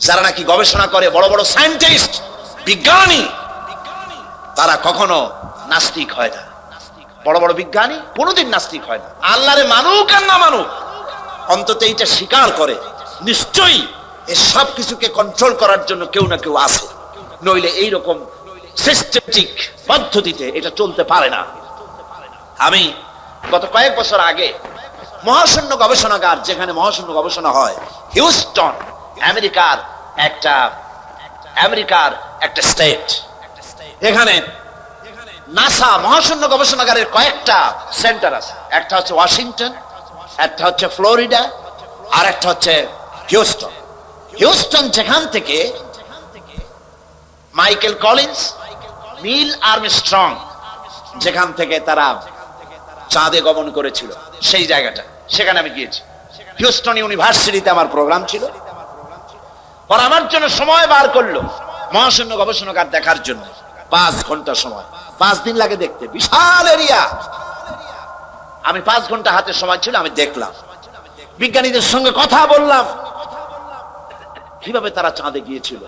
যারা নাকি গবেষণা করে, বড় বড় সায়েন্টিস্ট, বিজ্ঞানী, তারা কখনো নাস্তিক হয় না। বড় বড় বিজ্ঞানী কোনোদিন নাস্তিক হয় না। আল্লাহরে মানুক আর না মানুক, অন্তত এইটা স্বীকার করে নিশ্চয়ই এই সব কিছুকে কন্ট্রোল করার জন্য কেউ না কেউ আছে, নইলে এইরকম সিস্টেমেটিক পদ্ধতিতে এটা চলতে পারে না। আমি গত কয়েক বছর আগে মহাশূন্য গবেষণাগার, যেখানে মহাশূন্য গবেষণা হয়, হিউস্টন, আমেরিকার একটা স্টেট, এখানে নাসা মহাশূন্য গবেষণাগারের কয়েকটা সেন্টার আছে। একটা হচ্ছে ওয়াশিংটন, একটা হচ্ছে ফ্লোরিডা, আর একটা হচ্ছে হিউস্টন। হিউস্টন যেখান থেকে মাইকেল কলিন্স, নীল আর্মস্ট্রং যেখান থেকে তারা চাঁদে গমন করেছিল, সেই জায়গাটা, সেখানে আমি গিয়েছি। হিউস্টন ইউনিভার্সিটিতে আমার প্রোগ্রাম ছিল। পর আমার জন্য সময় বার করলো মহাশূন্য গবেষণাগার দেখার জন্য। 5 ঘন্টা সময়, 5 দিন লাগে দেখতে, বিশাল এরিয়া। আমি 5 ঘন্টা হাতে সময় ছিল, আমি দেখলাম, বিজ্ঞানীদের সঙ্গে কথা বললাম কিভাবে তারা চাঁদে গিয়েছিল।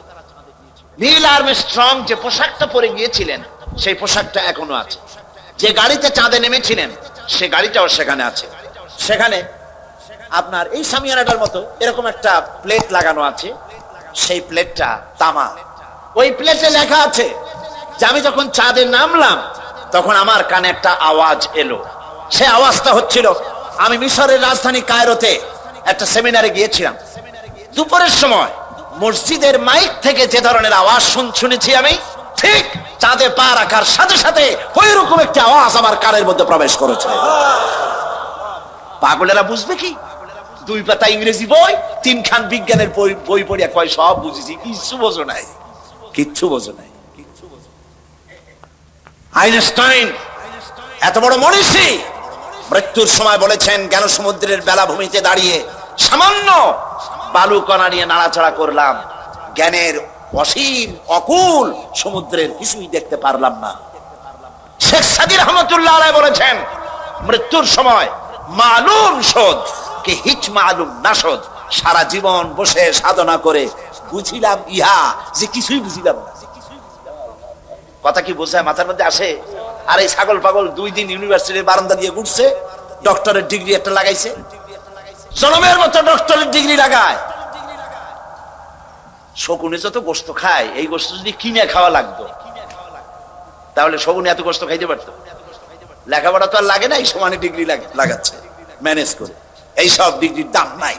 নীল আর্মস্ট্রং যে পোশাকটা পরে গিয়েছিলেন, সেই পোশাকটা এখনো আছে। যে গাড়িতে চাঁদে নেমেছিলেন, সে গাড়িটাও সেখানে আছে। সেখানে আপনার এই সামিয়ানাটার মতো এরকম একটা প্লেট লাগানো আছে, সেই প্লেটটা তামা। ওই প্লেটে লেখা আছে যে আমি যখন চাঁদে নামলাম তখন আমার কানে একটা আওয়াজ এলো। সে আওয়াজটা হচ্ছিল, আমি মিশরের রাজধানী কায়রোতে একটা সেমিনারে গিয়েছিলাম, দুপুরের সময় মসজিদের মাইক থেকে যে ধরনের আওয়াজ শুনেছি আমি, ঠিক চাঁদে পা রাখার সাথে সাথে ওই রকম একটা আওয়াজ আমার কানের মধ্যে প্রবেশ করেছে। পাগলেরা বুঝবে কি? 2 পাতা ইংরেজি বই, 3 খান বিজ্ঞানের বই পড়িয়া কয় সব বুঝেছি। কিচ্ছু বোঝো নাই, কিচ্ছু বোঝো নাই। আইনস্টাইন এত বড় মনীষী মৃত্যুর সময় বলেছেন, জ্ঞান সমুদ্রের বেলাভূমিতে দাঁড়িয়ে সামান্য বালু কণা নিয়ে নাড়াচাড়া করলাম, জ্ঞানের অসীম অকুল সমুদ্রের কিছুই দেখতে পারলাম না। শেখ সাদী রহমতুল্লাহ আলাইহি বলেছেন, মৃত্যুর সময় মালুম শোধ কে হিচ মালুম না শোধ, সারা জীবন বসে সাধনা করে বুঝিলাম ইহা যে কিছুই বুঝিলাম না। কথা কি বোঝায়, মাথার মধ্যে আসে? আর এই ছাগল পাগল 2 দিন ইউনিভার্সিটির বারান্দা দিয়ে ঘুরছে, ডক্টরের ডিগ্রি একটা লাগাইছে, জনমের মতো ডক্টরের ডিগ্রি লাগায়। শকুনে যত গোস্ত খায়, এই গোস্ত যদি কিনে খাওয়া লাগতো তাহলে শকুনে এত গোস্ত খাইতে পারতো? লেখাপড়া তো আর লাগে না, এই সমানে ডিগ্রি লাগাচ্ছে ম্যানেজ করে। এই সব ডিগ্রির দাম নাই।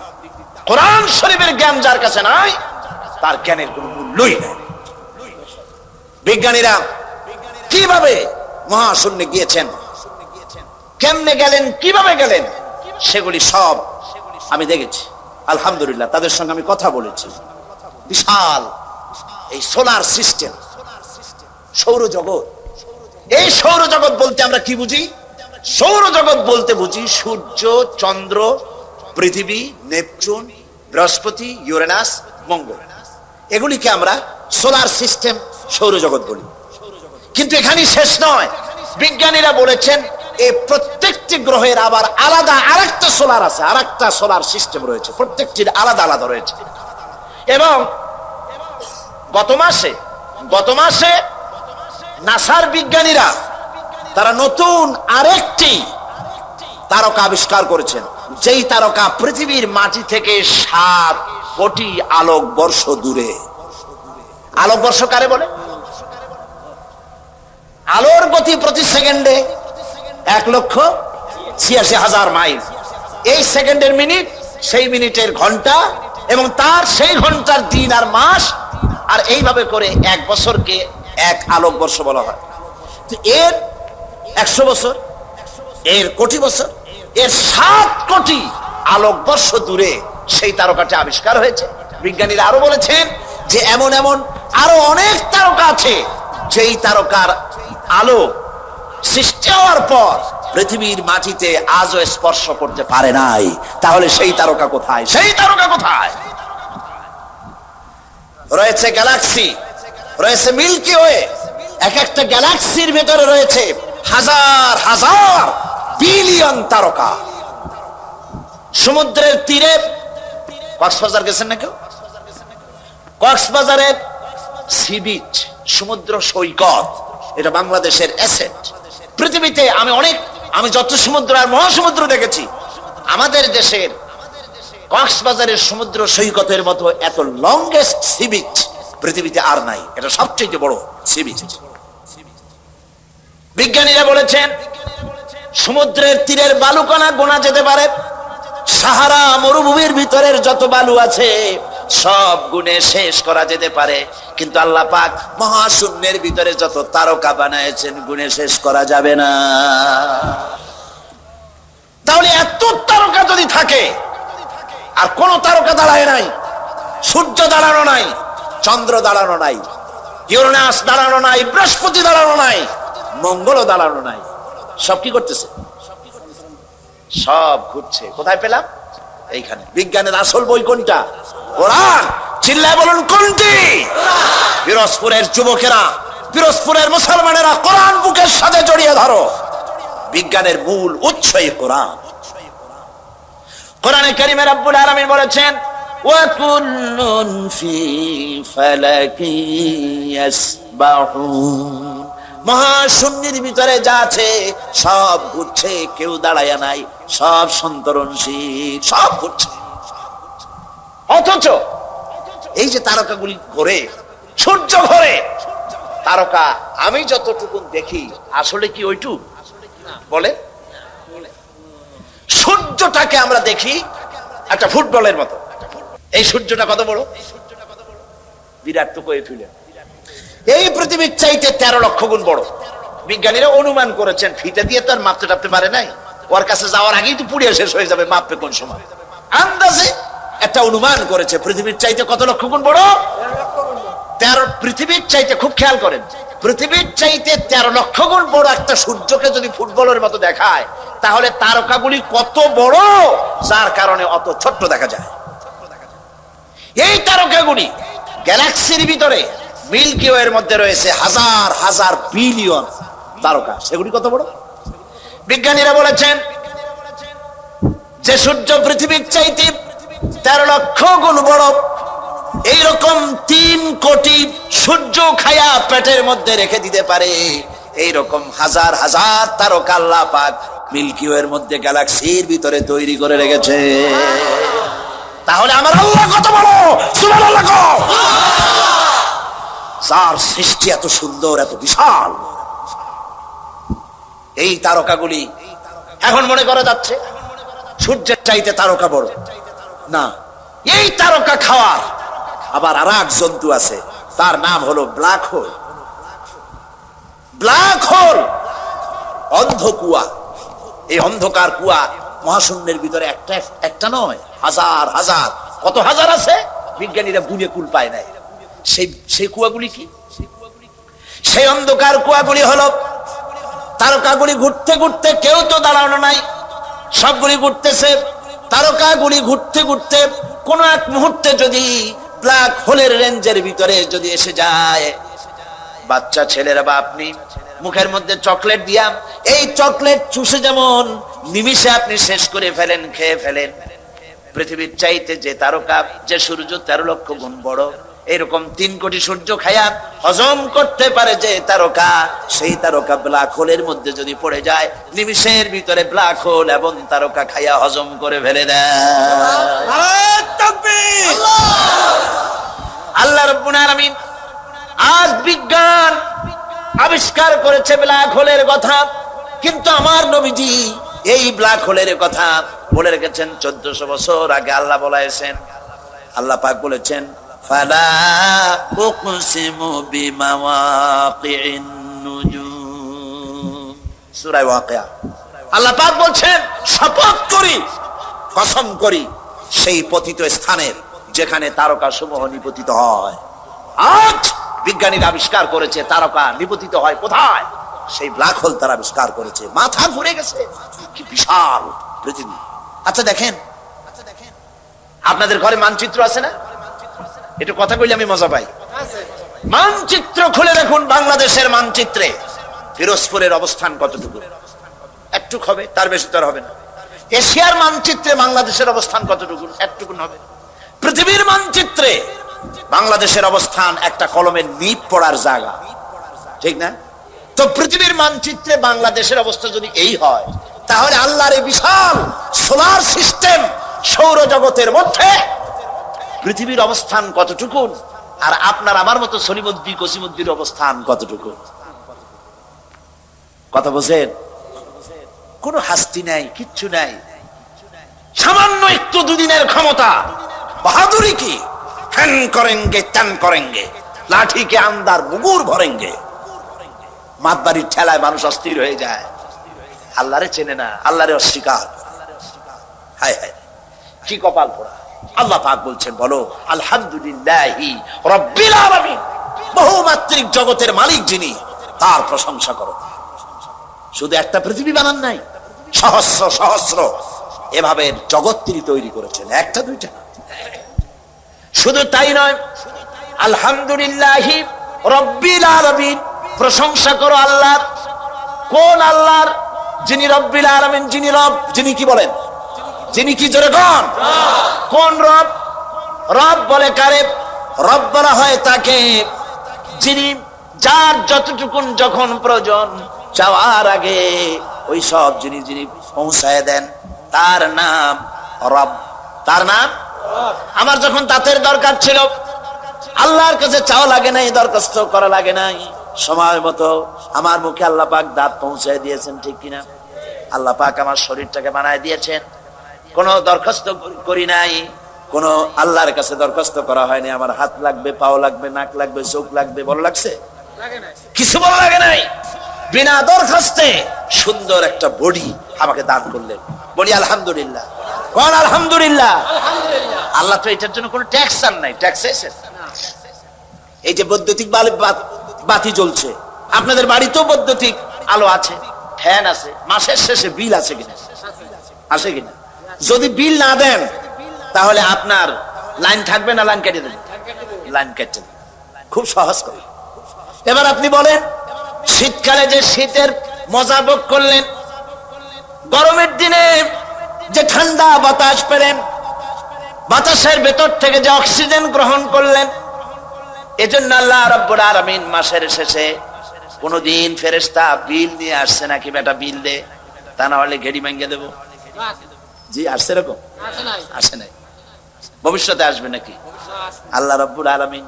কোরআন শরীফের জ্ঞান যার কাছে নাই, তার জ্ঞানের কোনো মূল্যই নাই। বিজ্ঞানীরা কিভাবে মহাশূন্যে গিয়েছেন, কেমনে গেলেন, কিভাবে গেলেন, সেগুলি সব আমি দেখেছি। আলহামদুলিল্লাহ, তাদের সঙ্গে আমি কথা বলেছি। বিশাল এই সোলার সিস্টেম, সৌরজগৎ। এই সৌরজগৎ বলতে আমরা কি বুঝি? সৌরজগৎ বলতে বুঝি সূর্য, চন্দ্র, পৃথিবী, নেপচুন, বৃহস্পতি, ইউরেনাস, মঙ্গল, এগুলিকে আমরা সোলার সিস্টেম, সৌরজগৎ বলি। কিন্তু এখানেই শেষ নয়। বিজ্ঞানীরা বলেছেন এই প্রত্যেকটি গ্রহের আবার আলাদা আরেকটা সোলার আছে, আরেকটা সোলার সিস্টেম রয়েছে, প্রত্যেকটির আলাদা আলাদা রয়েছে। এবং গত মাসে নাসার বিজ্ঞানীরা তারা নতুন আরেকটি তারকা আবিষ্কার করেছেন, যেই তারকা পৃথিবীর মাটি থেকে 7 কোটি আলোকবর্ষ দূরে। আলোকবর্ষ কারে বলে? আলোর গতি প্রতি সেকেন্ডে 1,86,000 মাইল। এই সেকেন্ডের মিনিট, সেই মিনিটের ঘন্টা, এবং তার সেই ঘন্টার দিন আর মাস, আর এইভাবে করে 1 বছরকে 1 আলোকবর্ষ বলা হয়। তো এর 100 বছর, এর কোটি বছর, এর 7 কোটি আলোকবর্ষ দূরে সেই তারকাটি আবিষ্কার হয়েছে। বিজ্ঞানীরা আরো বলেছেন যে এমন এমন আরো অনেক তারকা আছে, যেই তারকার আলো সৃষ্টি হওয়ার পর পৃথিবীর মাটিতে আজও স্পর্শ করতে পারে নাই। তাহলে সেই তারকা কোথায়? সেই তারকা কোথায়? রয়েছে গ্যালাক্সি, রয়েছে মিল্কি ওয়ে। এক একটা গ্যালাক্সির ভেতরে রয়েছে হাজার হাজার বিলিয়ন তারকা। সমুদ্রের তীরে, কক্সবাজার গেছেন না কেউ? কক্সবাজারের সি বিচ, সমুদ্র সৈকত, এটা বাংলাদেশের অ্যাসেট। পৃথিবীতে আমি যত সমুদ্র আর মহাসমুদ্র দেখেছি, আমাদের দেশের কক্সবাজারের সমুদ্র সৈকতের মতো এত লংগেস্ট সি বিচ পৃথিবীতে আর নাই। এটা সবচেয়ে বড় সি বিচ। বিজ্ঞানীরা বলেছেন সমুদ্রের তীরের বালুকণা গোনা যেতে পারে, সাহারা মরুভূমির ভিতরের যত বালু আছে সব গুণে শেষ করা যেতে পারে, কিন্তু আল্লাহ পাক মহাশূন্যের ভিতরে যত তারকা বানায়েছেন গুণে শেষ করা যাবে না। তাহলে এত তারকা যদি থাকে, আর কোন তারকা দাঁড়ায় নাই, সূর্য দাঁড়ানো নাই, চন্দ্র দাঁড়ানো নাই, ইউরেনাস দাঁড়ানো নাই, বৃহস্পতি দাঁড়ানো নাই, মঙ্গলও দাঁড়ানো নাই, সব কি করতেছে? সব ঘুরছে। কোথায় পেলাম? এইখানে। বিজ্ঞানের আসল বই কোনটা? কোরআন। চিল্লায় বলুন কোনটি? পিরোজপুরের যুবকেরা, পিরোজপুরের মুসলমানেরা কোরআন বুকের সাথে জড়িয়ে ধরো। বিজ্ঞানের মূল উৎসই কোরআন। কোরআনে কারীমে রব্বুল আলামিন বলেছেন ওয়া কুল্লুন ফি ফালাকি ইয়াসবাহুন। মহাশূন্যের ভিতরে যা আছে সব ঘুরছে, কেউ দাঁড়ায় নাই, সব সন্তরণশীল, সব ঘুরছে। অথচ এই যে তারকাগুলি ঘোরে, সূর্য ঘোরে, তারকা আমি যতটুকু দেখি আসলে কি ওইটু বলে? সূর্যটাকে আমরা দেখি একটা ফুটবলের মতো। এই সূর্যটা কত বড়? বিরাট টুকু তুলে এই পৃথিবীর চাইতে 13 লক্ষ গুণ বড়। বিজ্ঞানীরা অনুমান করেছেন, ফিতে দিয়ে তো আর মাপতে টাপতে পারে নাই, ওর কাছে যাওয়ার আগেই তো পুড়িয়ে শেষ হয়ে যাবে, মাপবে কোন সময়? আন্দাজে একটা অনুমান করেছে পৃথিবীর চাইতে কত লক্ষ গুণ বড়? 13। পৃথিবীর চাইতে, খুব খেয়াল করেন, পৃথিবীর চাইতে 13 লক্ষ গুণ বড় একটা সূর্যকে যদি ফুটবলের মতো দেখায়, তাহলে তারকাগুলি কত বড়, যার কারণে অত ছোট্ট দেখা যায়। এই তারকাগুলি গ্যালাক্সির ভিতরে মিল্কি ওয়ের মধ্যে রয়েছে হাজার হাজার বিলিয়ন তারকা, সেগুলি কত বড়? বিজ্ঞানীরা বলেছেন যে সূর্য পৃথিবীর চাইতে 13 লক্ষ গুণ বড়, এইরকম 3 কোটি সূর্য খায়া পেটের মধ্যে রেখে দিতে পারে, এইরকম হাজার হাজার তারকা আল্লাহ পাক মিল্কি ওয়ের মধ্যে গ্যালাক্সির ভিতরে তৈরি করে রেখেছে। তাহলে আমার আল্লাহ কত বড়? সুবহানাল্লাহ। যার সৃষ্টি এত সুন্দর, এত বিশাল, এই তারকাগুলি এখন মনে করা যাচ্ছে সূর্যের চাইতে তারকা বড় না। এই তারকা খাওয়ার আবার আর এক জন্তু আছে, তার নাম হলো ব্ল্যাক হোল। ব্ল্যাক হোল অন্ধকুয়া। এই অন্ধকার কুয়া মহাশূন্যের ভিতরে একটা নয়, হাজার হাজার, কত হাজার আছে, বিজ্ঞানীরা গুণে কুল পায় নাই। সেই কুয়াগুলি কি? সেই অন্ধকার কুয়াগুলি হলো তারকাগুলি ঘুরতে ঘুরতে, কেউ তো দাঁড়ানো নাই, সবগুলি ঘুরতেছে। তারকাগুলি ঘুরতে ঘুরতে কোন এক মুহূর্তে যদি ব্ল্যাক হোলের রেঞ্জের ভিতরে যদি এসে যায়, বাচ্চা ছেলেরা বা আপনি মুখের মধ্যে চকলেট দিয়া এই চকলেট চুষে যেমন নিমিষে আপনি শেষ করে ফেলেন, খেয়ে ফেলেন, পৃথিবীর চাইতে যে তারকা, যে সূর্য 13 লক্ষ গুণ বড়, এরকম 3 কোটি সূর্য খায়া হজম করতে পারে যে তারকা, সেই তারকা ব্ল্যাক হোলের মধ্যে যদি পড়ে যায়, নিমিষের ভিতরে ব্ল্যাক হোল এবং তারকা খায়া হজম করে ফেলে দেয়। আল্লাহ রাব্বুল আলামিন আজ বিজ্ঞান আবিষ্কার করেছে ব্ল্যাক হোলের কথা, কিন্তু আমার নবীজি এই ব্ল্যাক হোলের কথা বলে রেখেছেন 1400 বছর আগে। আল্লাহ বলেছেন, আল্লাহ পাক বলেছেন ফালা উকসিমু বিমাওয়াকিন নুজুম, সূরা ওয়াকিয়া। আল্লাহ পাক বলছেন শপথ করি, কসম করি সেই পতিত স্থানের যেখানে তারকা সমূহ নিপতিত হয়। আজ বিজ্ঞানীরা আবিষ্কার করেছে তারকা নিপতিত হয় কোথায়? সেই ব্ল্যাক হোল তারা আবিষ্কার করেছে। মাথা ঘুরে গেছে, কি বিশাল পৃথিবী। আচ্ছা দেখেন, আপনাদের ঘরে মানচিত্র আছে না? একটু কথা কইলে আমি মজা পাই। মানচিত্র খুলে দেখুন, বাংলাদেশের মানচিত্রে পিরোজপুরের অবস্থান কতটুকু? একটু হবে, তার বেশি তার হবে না। এশিয়ার মানচিত্রে বাংলাদেশের অবস্থান কতটুকু? একটুকু হবে। পৃথিবীর মানচিত্রে বাংলাদেশের অবস্থান একটা কলমের নিপ পড়ার জায়গা, ঠিক না? তো পৃথিবীর মানচিত্রে বাংলাদেশের অবস্থা যদি এই হয়, তাহলে আল্লাহর এই বিশাল সোলার সিস্টেম সৌরজগতের মধ্যে পৃথিবীর অবস্থান কতটুকু, আর আপনার আমার মতো সলিমুদ্দি কসিমুদ্দির অবস্থান কতটুকু? কথা বোঝেন? কোনো হাস্তি নাই, কিচ্ছু নাই, সামান্য একটু দুদিনের ক্ষমতা, বাহাদুরি কি, হ্যান করেঙ্গে ত্যান করেঙ্গে, লাঠি কে আন্দার মুগুর ভরেঙ্গে। মাতবাড়ির ঠেলায় মানুষ অস্থির হয়ে যায়, আল্লাহরে চেনে না, আল্লাহরে অস্বীকার। হায় হায়, কি কপাল পোড়া। আল্লাহ পাক বলছেন, বলো আলহামদুলিল্লাহি রাব্বিল আলামিন, বহুমাত্রিক জগতের মালিক যিনি, তার প্রশংসা করো। শুধু একটা পৃথিবী বানান নাই, সহস্র সহস্র এভাবে জগৎ তিনি তৈরি করেছেন, একটা দুইটা। শুধু তাই নয়, আলহামদুলিল্লাহি রাব্বিল আলামিন, প্রশংসা করো আল্লাহর। কোন আল্লাহর? যিনি রব্বিল আলামিন, যিনি রব, যিনি কি বলেন, যিনি কি, জোরে কোন? কোন রব? রব বলে কারে? রব বলা হয় তাকে যিনি, যার যতটুকুন যখন প্রয়োজন চাওয়ার আগে ওই সব যিনি যিনি পৌঁছায় দেন, তার নাম রব। তার নাম আমার যখন দাঁতের দরকার ছিল, আল্লাহর কাছে চাওয়া লাগে নাই, দরখাস্ত করা লাগে নাই, সময় মতো আমার মুখে আল্লাহ পাক দাঁত পৌঁছায় দিয়েছেন, ঠিক কিনা? আল্লাহ পাক আমার শরীরটাকে বানায় দিয়েছেন, কোনো দরখাস্ত করি নাই, কোনো আল্লাহর কাছে দরখাস্ত করা হয়নি। আমার হাত লাগবে, পাও লাগবে, নাক লাগবে, চোখ লাগবে, বড় লাগছে? কিছু বলা লাগে নাই, বিনা দরখাস্তে সুন্দর একটা বডি আমাকে দান করলেন। বলি আলহামদুলিল্লাহ, কোন আলহামদুলিল্লাহ? আল্লাহ তো এটার জন্য কোনো ট্যাক্স চান নাই, ট্যাক্সেশন। এই যে বৈদ্যুতিক বাতি জ্বলছে, আপনাদের বাড়িতেও বৈদ্যুতিক আলো আছে, ফ্যান আছে, মাসের শেষে বিল আছে কিনা? আসে কিনা? যদি বিল না দেন তাহলে আপনার লাইন থাকবে না লাইন কেটে দেবেন? লাইন কেটে দেবেন। খুব সহজ করে। এবার আপনি বলেন, শীতকালে যে শীতের মজা ভোগ করলেন, গরমের দিনে যে ঠান্ডা বাতাস পেলেন, বাতাসের ভেতর থেকে যে অক্সিজেন গ্রহণ করলেন, এজন্য আল্লাহ রাব্বুল আলামিন মাসের শেষে কোনদিন ফেরেশতা বিল নিয়ে আসছে নাকি, বেটা বিল দে, তা না হলে ঘেড়ি ভেঙে দেবো? জি আসছে? এরকম আসে নাই, ভবিষ্যতে আসবে নাকি? আল্লাহ রাব্বুল আলামিন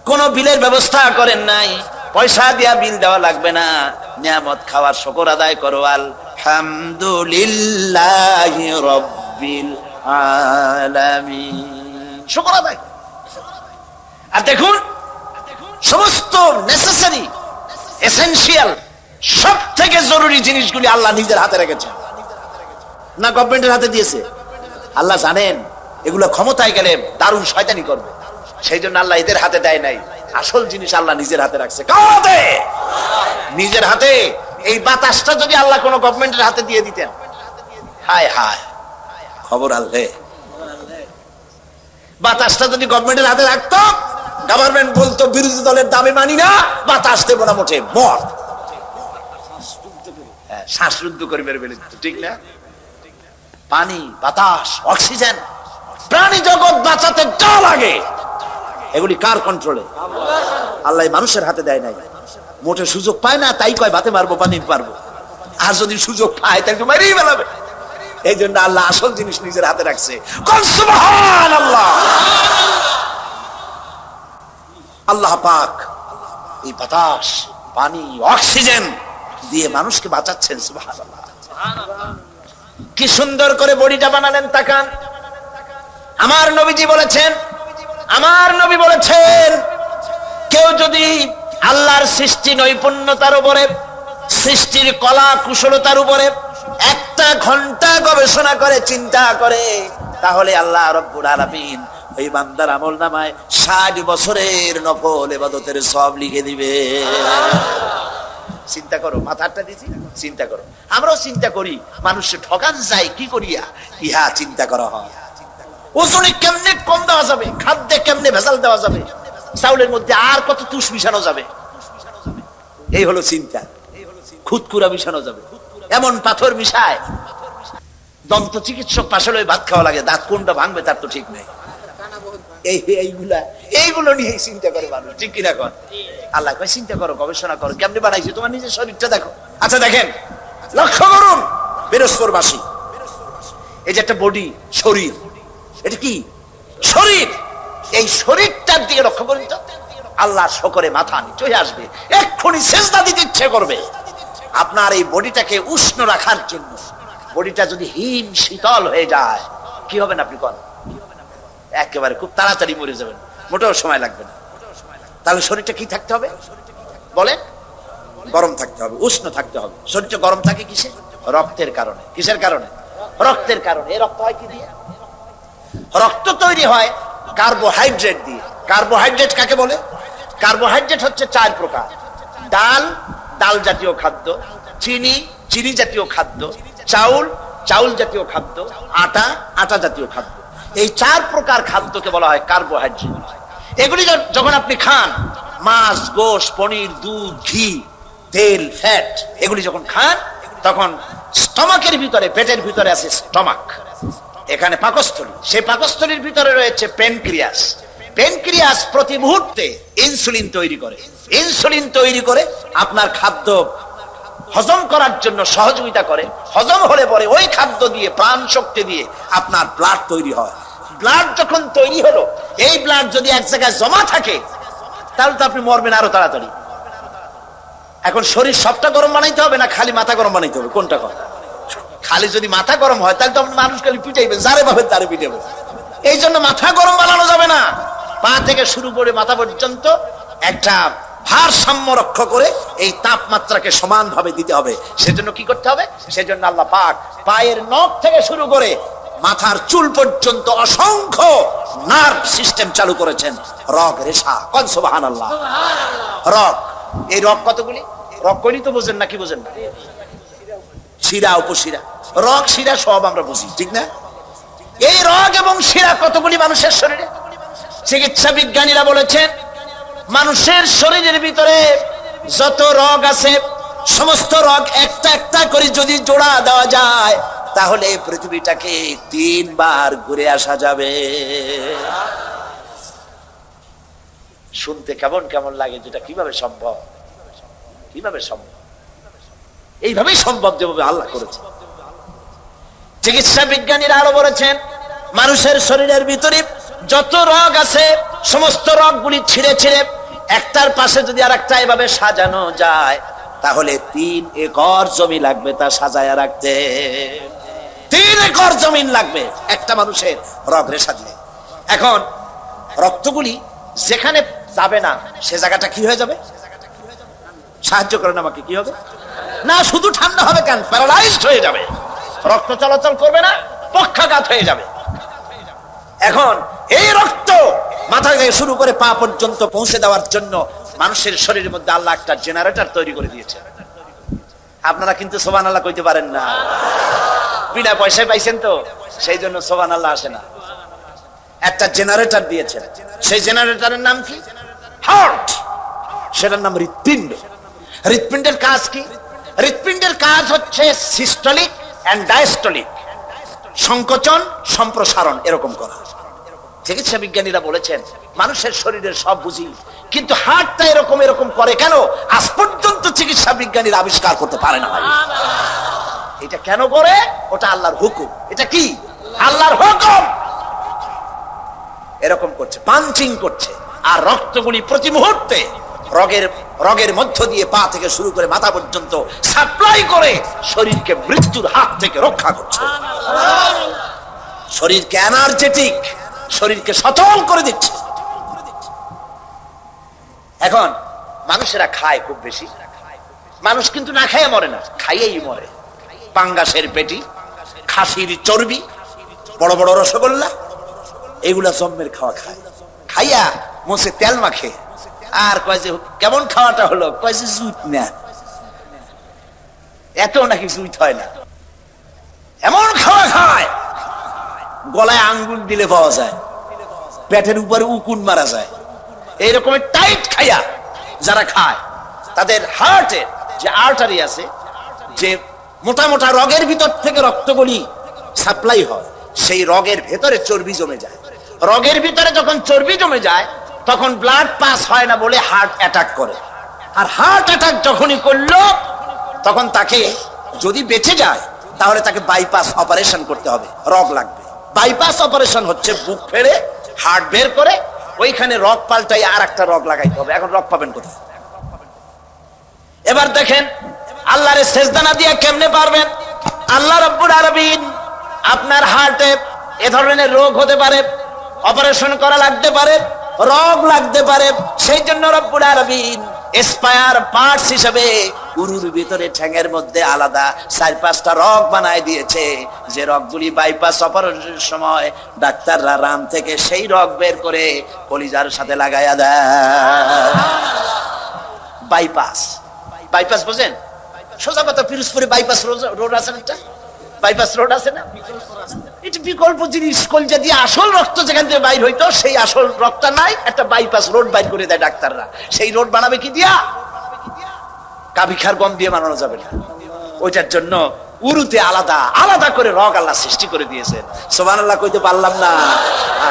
কোন বিলের ব্যবস্থা করেন নাই, পয়সা দিয়া বিল দেওয়া লাগবে না, নিয়ামত খাওয়ার শুকর আদায় করো, আলহামদুলিল্লাহি রাব্বিল আলামিন, শুকর আদায়। আর দেখুন, সমস্ত নেসেসারি এসেনশিয়াল সব থেকে জরুরি জিনিসগুলি আল্লাহ নিজের হাতে রেখেছেন, না গভর্নমেন্টের হাতে দিয়েছে? আল্লাহ জানেন এগুলো ক্ষমতায় গেলে দারুণ শয়তানি করবে, সেই জন্য আল্লাহ এদের হাতে দেয় নাই, আসল জিনিস আল্লাহ নিজের হাতে রাখছে। কার হাতে? নিজের হাতে। এই বাতাসটা যদি আল্লাহ কোনো গভর্নমেন্টের হাতে দিয়ে দিতেন, হায় হায়, খবর আল্লাহ। বাতাসটা যদি গভর্নমেন্টের হাতে রাখতো, গভর্নমেন্ট বলতো বিরোধী দলের দাবি মানি না, বাতাস দেবো না, মোটে মর, শ্বাসরুদ্ধ করে মেরে ফেলে দিত, ঠিক না? পানি, বাতাস, অক্সিজেন, প্রাণী জগৎ বাঁচাতে যা লাগে এগুলি কার কন্ট্রোলে? আল্লাহ মানুষের হাতে দেয় নাই। মোটে সুযোগ পায় না, তাই কয় ভাতে মারবো, পানি পারবো, আর যদি সুযোগ পায় তাই তো মারিয়ে ফেলাবে। এই জন্য আল্লাহ আসল জিনিস নিজের হাতে রাখছে। সুবহানাল্লাহ। আল্লাহ পাক এই বাতাস, পানি, অক্সিজেন দিয়ে মানুষকে বাঁচাচ্ছেন। সুবহানাল্লাহ। কি সুন্দর করে বডিটা বানালেন, তাকান। আমার নবীজি বলেছেন, আমার নবী বলেছেন, কেউ যদি আল্লাহর সৃষ্টি নৈপুণ্যতার উপরে, সৃষ্টির কলা কুশলতার উপরে একটা ঘন্টা গবেষণা করে, চিন্তা করে, তাহলে আল্লাহ রাব্বুল আলামিন ওই বান্দার আমলনামায় 60 বছরের নফল ইবাদতের সওয়াব লিখে দিবে। চিন্তা করো, মাথাটা দিছি, চিন্তা করো। আমরাও চিন্তা করি, মানুষে ঠকান যায় কি করিয়া, ইহা চিন্তা করা হয়। ওজনে কেমনে কম দেওয়া যাবে, খাদ্যে কেমনে ভেজাল দেওয়া যাবে, চাউলের মধ্যে আর কত তুষ মিশানো যাবে, এই হলো চিন্তা। খুদকুরা মিশানো যাবে, এমন পাথর মিশায়, দন্ত চিকিৎসক পাশে ভাত খাওয়া লাগে, দাঁত কোনটা ভাঙবে তার তো ঠিক নেই। এইগুলো নিয়ে চিন্তা করে মানুষ, ঠিক কিনা কর? আল্লাহ কয় চিন্তা করো, গবেষণা করো, কেমনি বানাইছে, তোমার নিজের শরীরটা দেখো। আচ্ছা দেখেন, লক্ষ্য করুন, বৃহস্পতিবাসী, এই যে একটা বডি, শরীর, এটা কি শরীর, এই শরীরটার দিকে লক্ষ্য করুন তো। আল্লাহ শকরে মাথা নিচে হয়ে আসবে, এক্ষুনি সেজদা দিতে ইচ্ছে করবে। আপনার এই বডিটাকে উষ্ণ রাখার জন্য, বডিটা যদি হিম শীতল হয়ে যায় কি হবে না আপনি কোন? একেবারে খুব তাড়াতাড়ি মরে যাবেন, মোটেও সময় লাগবে না। তাহলে শরীরটা কি থাকতে হবে বলেন? গরম থাকতে হবে, উষ্ণ থাকতে হবে। শরীরটা গরম থাকে কিসে? রক্তের কারণে। কিসের কারণে? রক্তের কারণে। এই রক্ত হয় কি দিয়ে? রক্ত তৈরি হয় কার্বোহাইড্রেট দিয়ে। কার্বোহাইড্রেট কাকে বলে? কার্বোহাইড্রেট হচ্ছে 4 প্রকার: ডাল, ডাল জাতীয় খাদ্য; চিনি, চিনি জাতীয় খাদ্য; চাউল, চাউল জাতীয় খাদ্য; আটা, আটা জাতীয় খাদ্য। এই 4 প্রকার খাদ্যকে বলা হয় কার্বোহাইড্রেট। এগুলি যখন আপনি খান, মাছ, গোশ, পনির, দুধ, ঘি, তেল, ফ্যাট, এগুলি যখন খান, তখন স্টমাকের ভিতরে, পেটের ভিতরে আছে স্টমাক, এখানে পাকস্থলী, সেই পাকস্থলীর ভিতরে রয়েছে প্যানক্রিয়াস। প্যানক্রিয়াস প্রতি মুহূর্তে ইনসুলিন তৈরি করে। ইনসুলিন তৈরি করে আপনার খাদ্য হজম করার জন্য সহযোগিতা করে। হজম হলে পরে ওই খাদ্য দিয়ে, প্রাণ শক্তি দিয়ে আপনার ব্লাড তৈরি হয়। ব্লাড যখন তৈরি হলো, এই ব্লাড যদি এক জায়গায় জমা থাকে, তাহলে তো আপনি মরবেন আরো তাড়াতাড়ি। এখন শরীর সবটা গরম বানাইতে হবে না খালি মাথা গরম বানাইতে হবে? কোনটা কর? খালি যদি মাথা গরম হয় তাহলে তো মানুষ খালি পিটাইবেন, যারে ভাবেন তারে পিটাবেন। এই জন্য মাথা গরম বানানো যাবে না। পা থেকে শুরু করে মাথা পর্যন্ত একটা ভারসাম্য রক্ষা করে এই তাপমাত্রাকে সমানভাবে দিতে হবে। সেজন্য কি করতে হবে? সেজন্য আল্লাহ পাক পায়ের নখ থেকে শুরু করে মাথার চুল পর্যন্ত অসংখ্য নার্ভ সিস্টেম চালু করেছেন, রগ রেশা। কোন সুবহানাল্লাহ। রগ, এই রগ কতগুলি? রগ কইনি তো বোঝেন না? কি বোঝেন না? শিরা, উপশিরা, রগ, শিরা সব আমরা বুঝি, ঠিক না? এই রগ এবং শিরা কতগুলি মানুষের শরীরে? চিকিৎসা বিজ্ঞানীরা বলেছেন, মানুষের শরীরের ভিতরে যত রগ আছে, সমস্ত রগ একটা একটা করে যদি জোড়া দেওয়া যায়, তাহলে পৃথিবীটাকে 3 বার ঘুরে আসা যাবে। শুনতে কেমন কেমন লাগে, যেটা কিভাবে সম্ভব? কিভাবে সম্ভব? এইভাবেই সম্ভব, যেভাবে আল্লাহ করেছে। চিকিৎসা বিজ্ঞানীরা আরো বলেছেন, মানুষের শরীরের ভিতরে যত রগ আছে, সমস্ত রগগুলি ছিঁড়ে ছিঁড়ে একটার পাশে যদি আরেকটা এভাবে সাজানো যায়, তাহলে 3 একর জমি লাগবে তা সাজায়া রাখতে। 3 একর জমিন লাগবে একটা মানুষের রগ রেশা দিয়ে। এখন রক্তগুলি যেখানে যাবে না, সে জায়গাটা কি হয়ে যাবে? সাহায্য করেন আমাকে, কি হবে? না শুধু ঠান্ডা হবে কেন, প্যারালাইজড হয়ে যাবে, রক্ত চলাচল করবে না, পক্ষাঘাত হয়ে যাবে। এখন এই রক্ত মাথা থেকে শুরু করে পা পর্যন্ত পৌঁছে দেওয়ার জন্য মানুষের শরীরের মধ্যে আল্লাহ একটা জেনারেটর তৈরি করে দিয়েছে। আপনারা কিন্তু সুবহানাল্লাহ কইতে পারেন না, বিনা পয়সায় পাইছেন তো, সেই জন্য সুবহানাল্লাহ আসে না। একটা জেনারেটর দিয়েছেন, সেই জেনারেটরের নাম কি? হার্ট। সেটার নাম হৃৎপিণ্ড। হৃৎপিণ্ডের কাজ কি? হৃৎপিণ্ডের কাজ হচ্ছে সিস্টোলিক এন্ড ডায়াস্টোলিক, সংকোচন সম্প্রসারণ এরকম করা। চিকিৎসা বিজ্ঞানীরা বলেছেন, মানুষের শরীরের সব বুঝি, কিন্তু হার্টটা এরকম এরকম করে কেন, আজ পর্যন্ত চিকিৎসা বিজ্ঞানীরা আবিষ্কার করতে পারে না। এটা কেন করে? ওটা আল্লাহর হুকুম। এটা কি? আল্লাহর হুকুম। এরকম করছে, পাঞ্চিং করছে, আর রক্তগুলি প্রতি মুহূর্তে রগের মধ্য দিয়ে পা থেকে শুরু করে মাথা পর্যন্ত সাপ্লাই করে শরীরকে মৃত্যুর হাত থেকে রক্ষা করছে। শরীরকে এনার্জেটিক, শরীরকে সচল করে দিচ্ছে। এখন মানুষেরা খায় খুব বেশি, মানুষ কিন্তু না খাইয়ে মরে না, খাইয়েই মরে। পাঙ্গাসের পেটি, খাসির চর্বি, বড় বড় রসগোল্লা, এগুলা জম্মের খাওয়া খায়। খাইয়া মোছে তেল মাখে, আর কয় যে কেমন খাওয়াটা হলো, কয় যে জুইত না, এত নাকি জুইত হয় না, এমন খাওয়া খায় গলায় আঙ্গুল দিলে পাওয়া যায়, পেটের উপরে উকুন মারা যায়। এইরকম টাইট খাইয়া যারা খায়, তাদের হার্টের যে আর্টারি আছে, যে মোটা মোটা রগের ভিতর থেকে রক্তগুলি সাপ্লাই হয়, সেই রগের ভেতরে চর্বি জমে যায়। রগের ভিতরে যখন চর্বি জমে যায় তখন ব্লাড পাস হয় না বলে হার্ট অ্যাটাক করে। আর হার্ট অ্যাটাক যখনই করলো তখন তাকে যদি বেঁচে যায় তাহলে তাকে বাইপাস অপারেশন করতে হবে, রগ লাগবে। বাইপাস অপারেশন হচ্ছে বুক ফেড়ে হার্ট বের করে ওইখানে রগ পাল্টাই আর একটা রগ লাগাইতে হবে। এখন রগ পাবেন কোথায়? এবার দেখেন আল্লাহরে সেজদা না দিয়ে কেমনে পারবেন? আল্লাহ রাব্বুল আলামিন আপনার হার্টে এ ধরনের রোগ হতে পারে, অপারেশন করা লাগতে পারে, রোগ লাগতে পারে, সেই জন্য রব্বুল আলামিন স্পায়ার পার্টস হিসেবে উরুর ভিতরে ঠ্যাঙের মধ্যে আলাদা 4-5টা রগ বানায় দিয়েছে, যে রগগুলি বাইপাস অপারেশনের সময় ডাক্তাররা রাম থেকে সেই রগ বের করে কলিজার সাথে লাগায়া দেয়। বাইপাস, বাইপাস বুঝেন? সোজা কথা, পিরোজপুরে বাইপাস রোড আছে না, একটা বাইপাস রোড আছে না, এটা বিকল্প জিনিস। কলজা দিয়ে আসল রক্ত যেখান থেকে বাইর হইতো সেই আসল রক্তটা নাই, একটা বাইপাস রোড বাইর করে দেয় ডাক্তাররা। সেই রোড বানাবে কি দিয়া? কাবিখার গম দিয়ে বানানো যাবে না। ওইটার জন্য উরুতে আলাদা আলাদা করে রগ আল্লাহ সৃষ্টি করে দিয়েছেন। সুবহানাল্লাহ কইতে পারলাম না।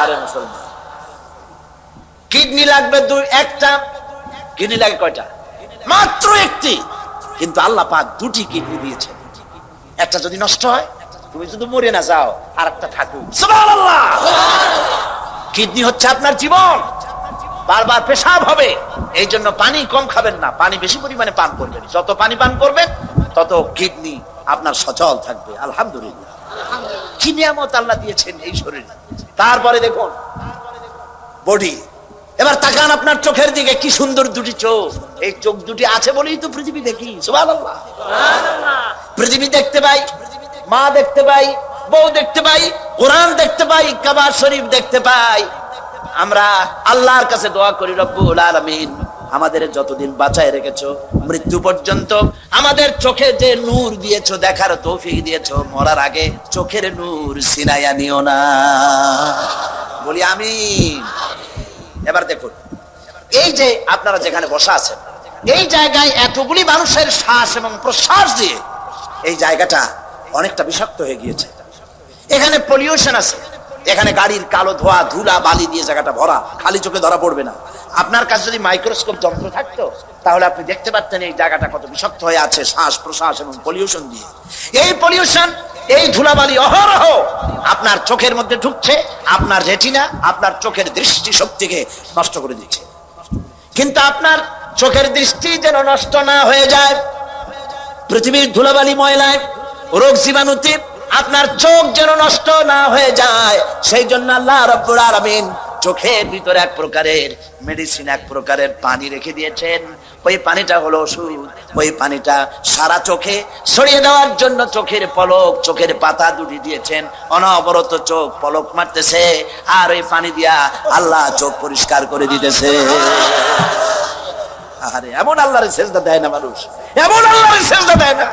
আরে মুসলমান, কিডনি লাগবে একটা। কিডনি লাগে কয়টা? মাত্র একটি। কিন্তু আল্লাহ পাক 2টি কিডনি দিয়েছেন। একটা যদি নষ্ট হয় তুমি শুধু মরে না যাও, আর একটা থাকুক। সুবহানাল্লাহ। কিডনি হচ্ছে আপনার জীবন। বারবার পেশাব হবে, এই জন্য পানি কম খাবেন না, পানি বেশি পরিমাণে পান করবেন। যত পানি পান করবেন তত কিডনি আপনার সচল থাকবে। আলহামদুলিল্লাহ, কি নিয়ামত আল্লাহ দিয়েছেন এই শরীরে। তারপরে দেখুন বডি। এবার তাকান আপনার চোখের দিকে, কি সুন্দর 2টি চোখ। এই চোখ 2টি আছে বলেই তো পৃথিবী দেখি। সুবহানাল্লাহ। পৃথিবী দেখতে পাই, মা দেখতে পাই, বউ দেখতে পাই, কোরআন দেখতে পাই, কাবা শরীফ দেখতে পাই। আমরা আল্লাহর কাছে দোয়া করি, রব্বুল আলামিন আমাদের যতদিন বাঁচায় রেখেছো মৃত্যু পর্যন্ত আমাদের চোখে যে নূর দিয়েছো, দেখার তৌফিক দিয়েছো, মরার আগে চোখের নূর ছিনাইয়া নিও না। বলি আমিন। এবার দেখুন, এই যে আপনারা যেখানে বসা আছেন, এই জায়গায় এতগুলি মানুষের শ্বাস এবং প্রশ্বাস দিয়ে এই জায়গাটা অনেকটা বিষাক্ত হয়ে গিয়েছে। এখানে পলিউশন আছে, এখানে গাড়ির কালো ধোয়া, ধুলা, বালি দিয়ে জায়গাটা ভরা। খালি চোখে ধরা পড়বে না। আপনার কাছে যদি মাইক্রোস্কোপ যন্ত্র থাকতো তাহলে আপনি দেখতে পারতেন এই জায়গাটা কত বিষাক্ত হয়ে আছে শ্বাস প্রশ্বাস এবং পলিউশন দিয়ে। এই পলিউশন, এই ধুলাবালি অহরহ আপনার চোখের মধ্যে ঢুকছে, আপনার রেটিনা, আপনার চোখের দৃষ্টি শক্তিকে নষ্ট করে দিচ্ছে। কিন্তু আপনার চোখের দৃষ্টি যেন নষ্ট না হয়ে যায় পৃথিবীর ধুলাবালি ময়লায়, রোগ জীবাণুতে, আপনার চোখ যেন নষ্ট না হয়ে যায়, সেই জন্য আল্লাহ রাব্বুল আলামিন চোখের ভিতরে এক প্রকারের মেডিসিন, এক প্রকারের পানি রেখে দিয়েছেন। ওই পানিটা হলো ওষুধ। ওই পানিটা সারা চোখে ছড়িয়ে দেওয়ার জন্য চোখের পলক, চোখের পাতা 2টি দিয়েছেন। অনবরত চোখ পলক মারতেছে, আর ওই পানি দিয়া আল্লাহ চোখ পরিষ্কার করে দিতেছে। আরে এমন আল্লাহর সেজদা দেয় না মানুষ, এমন আল্লাহর সেজদা দেয় না।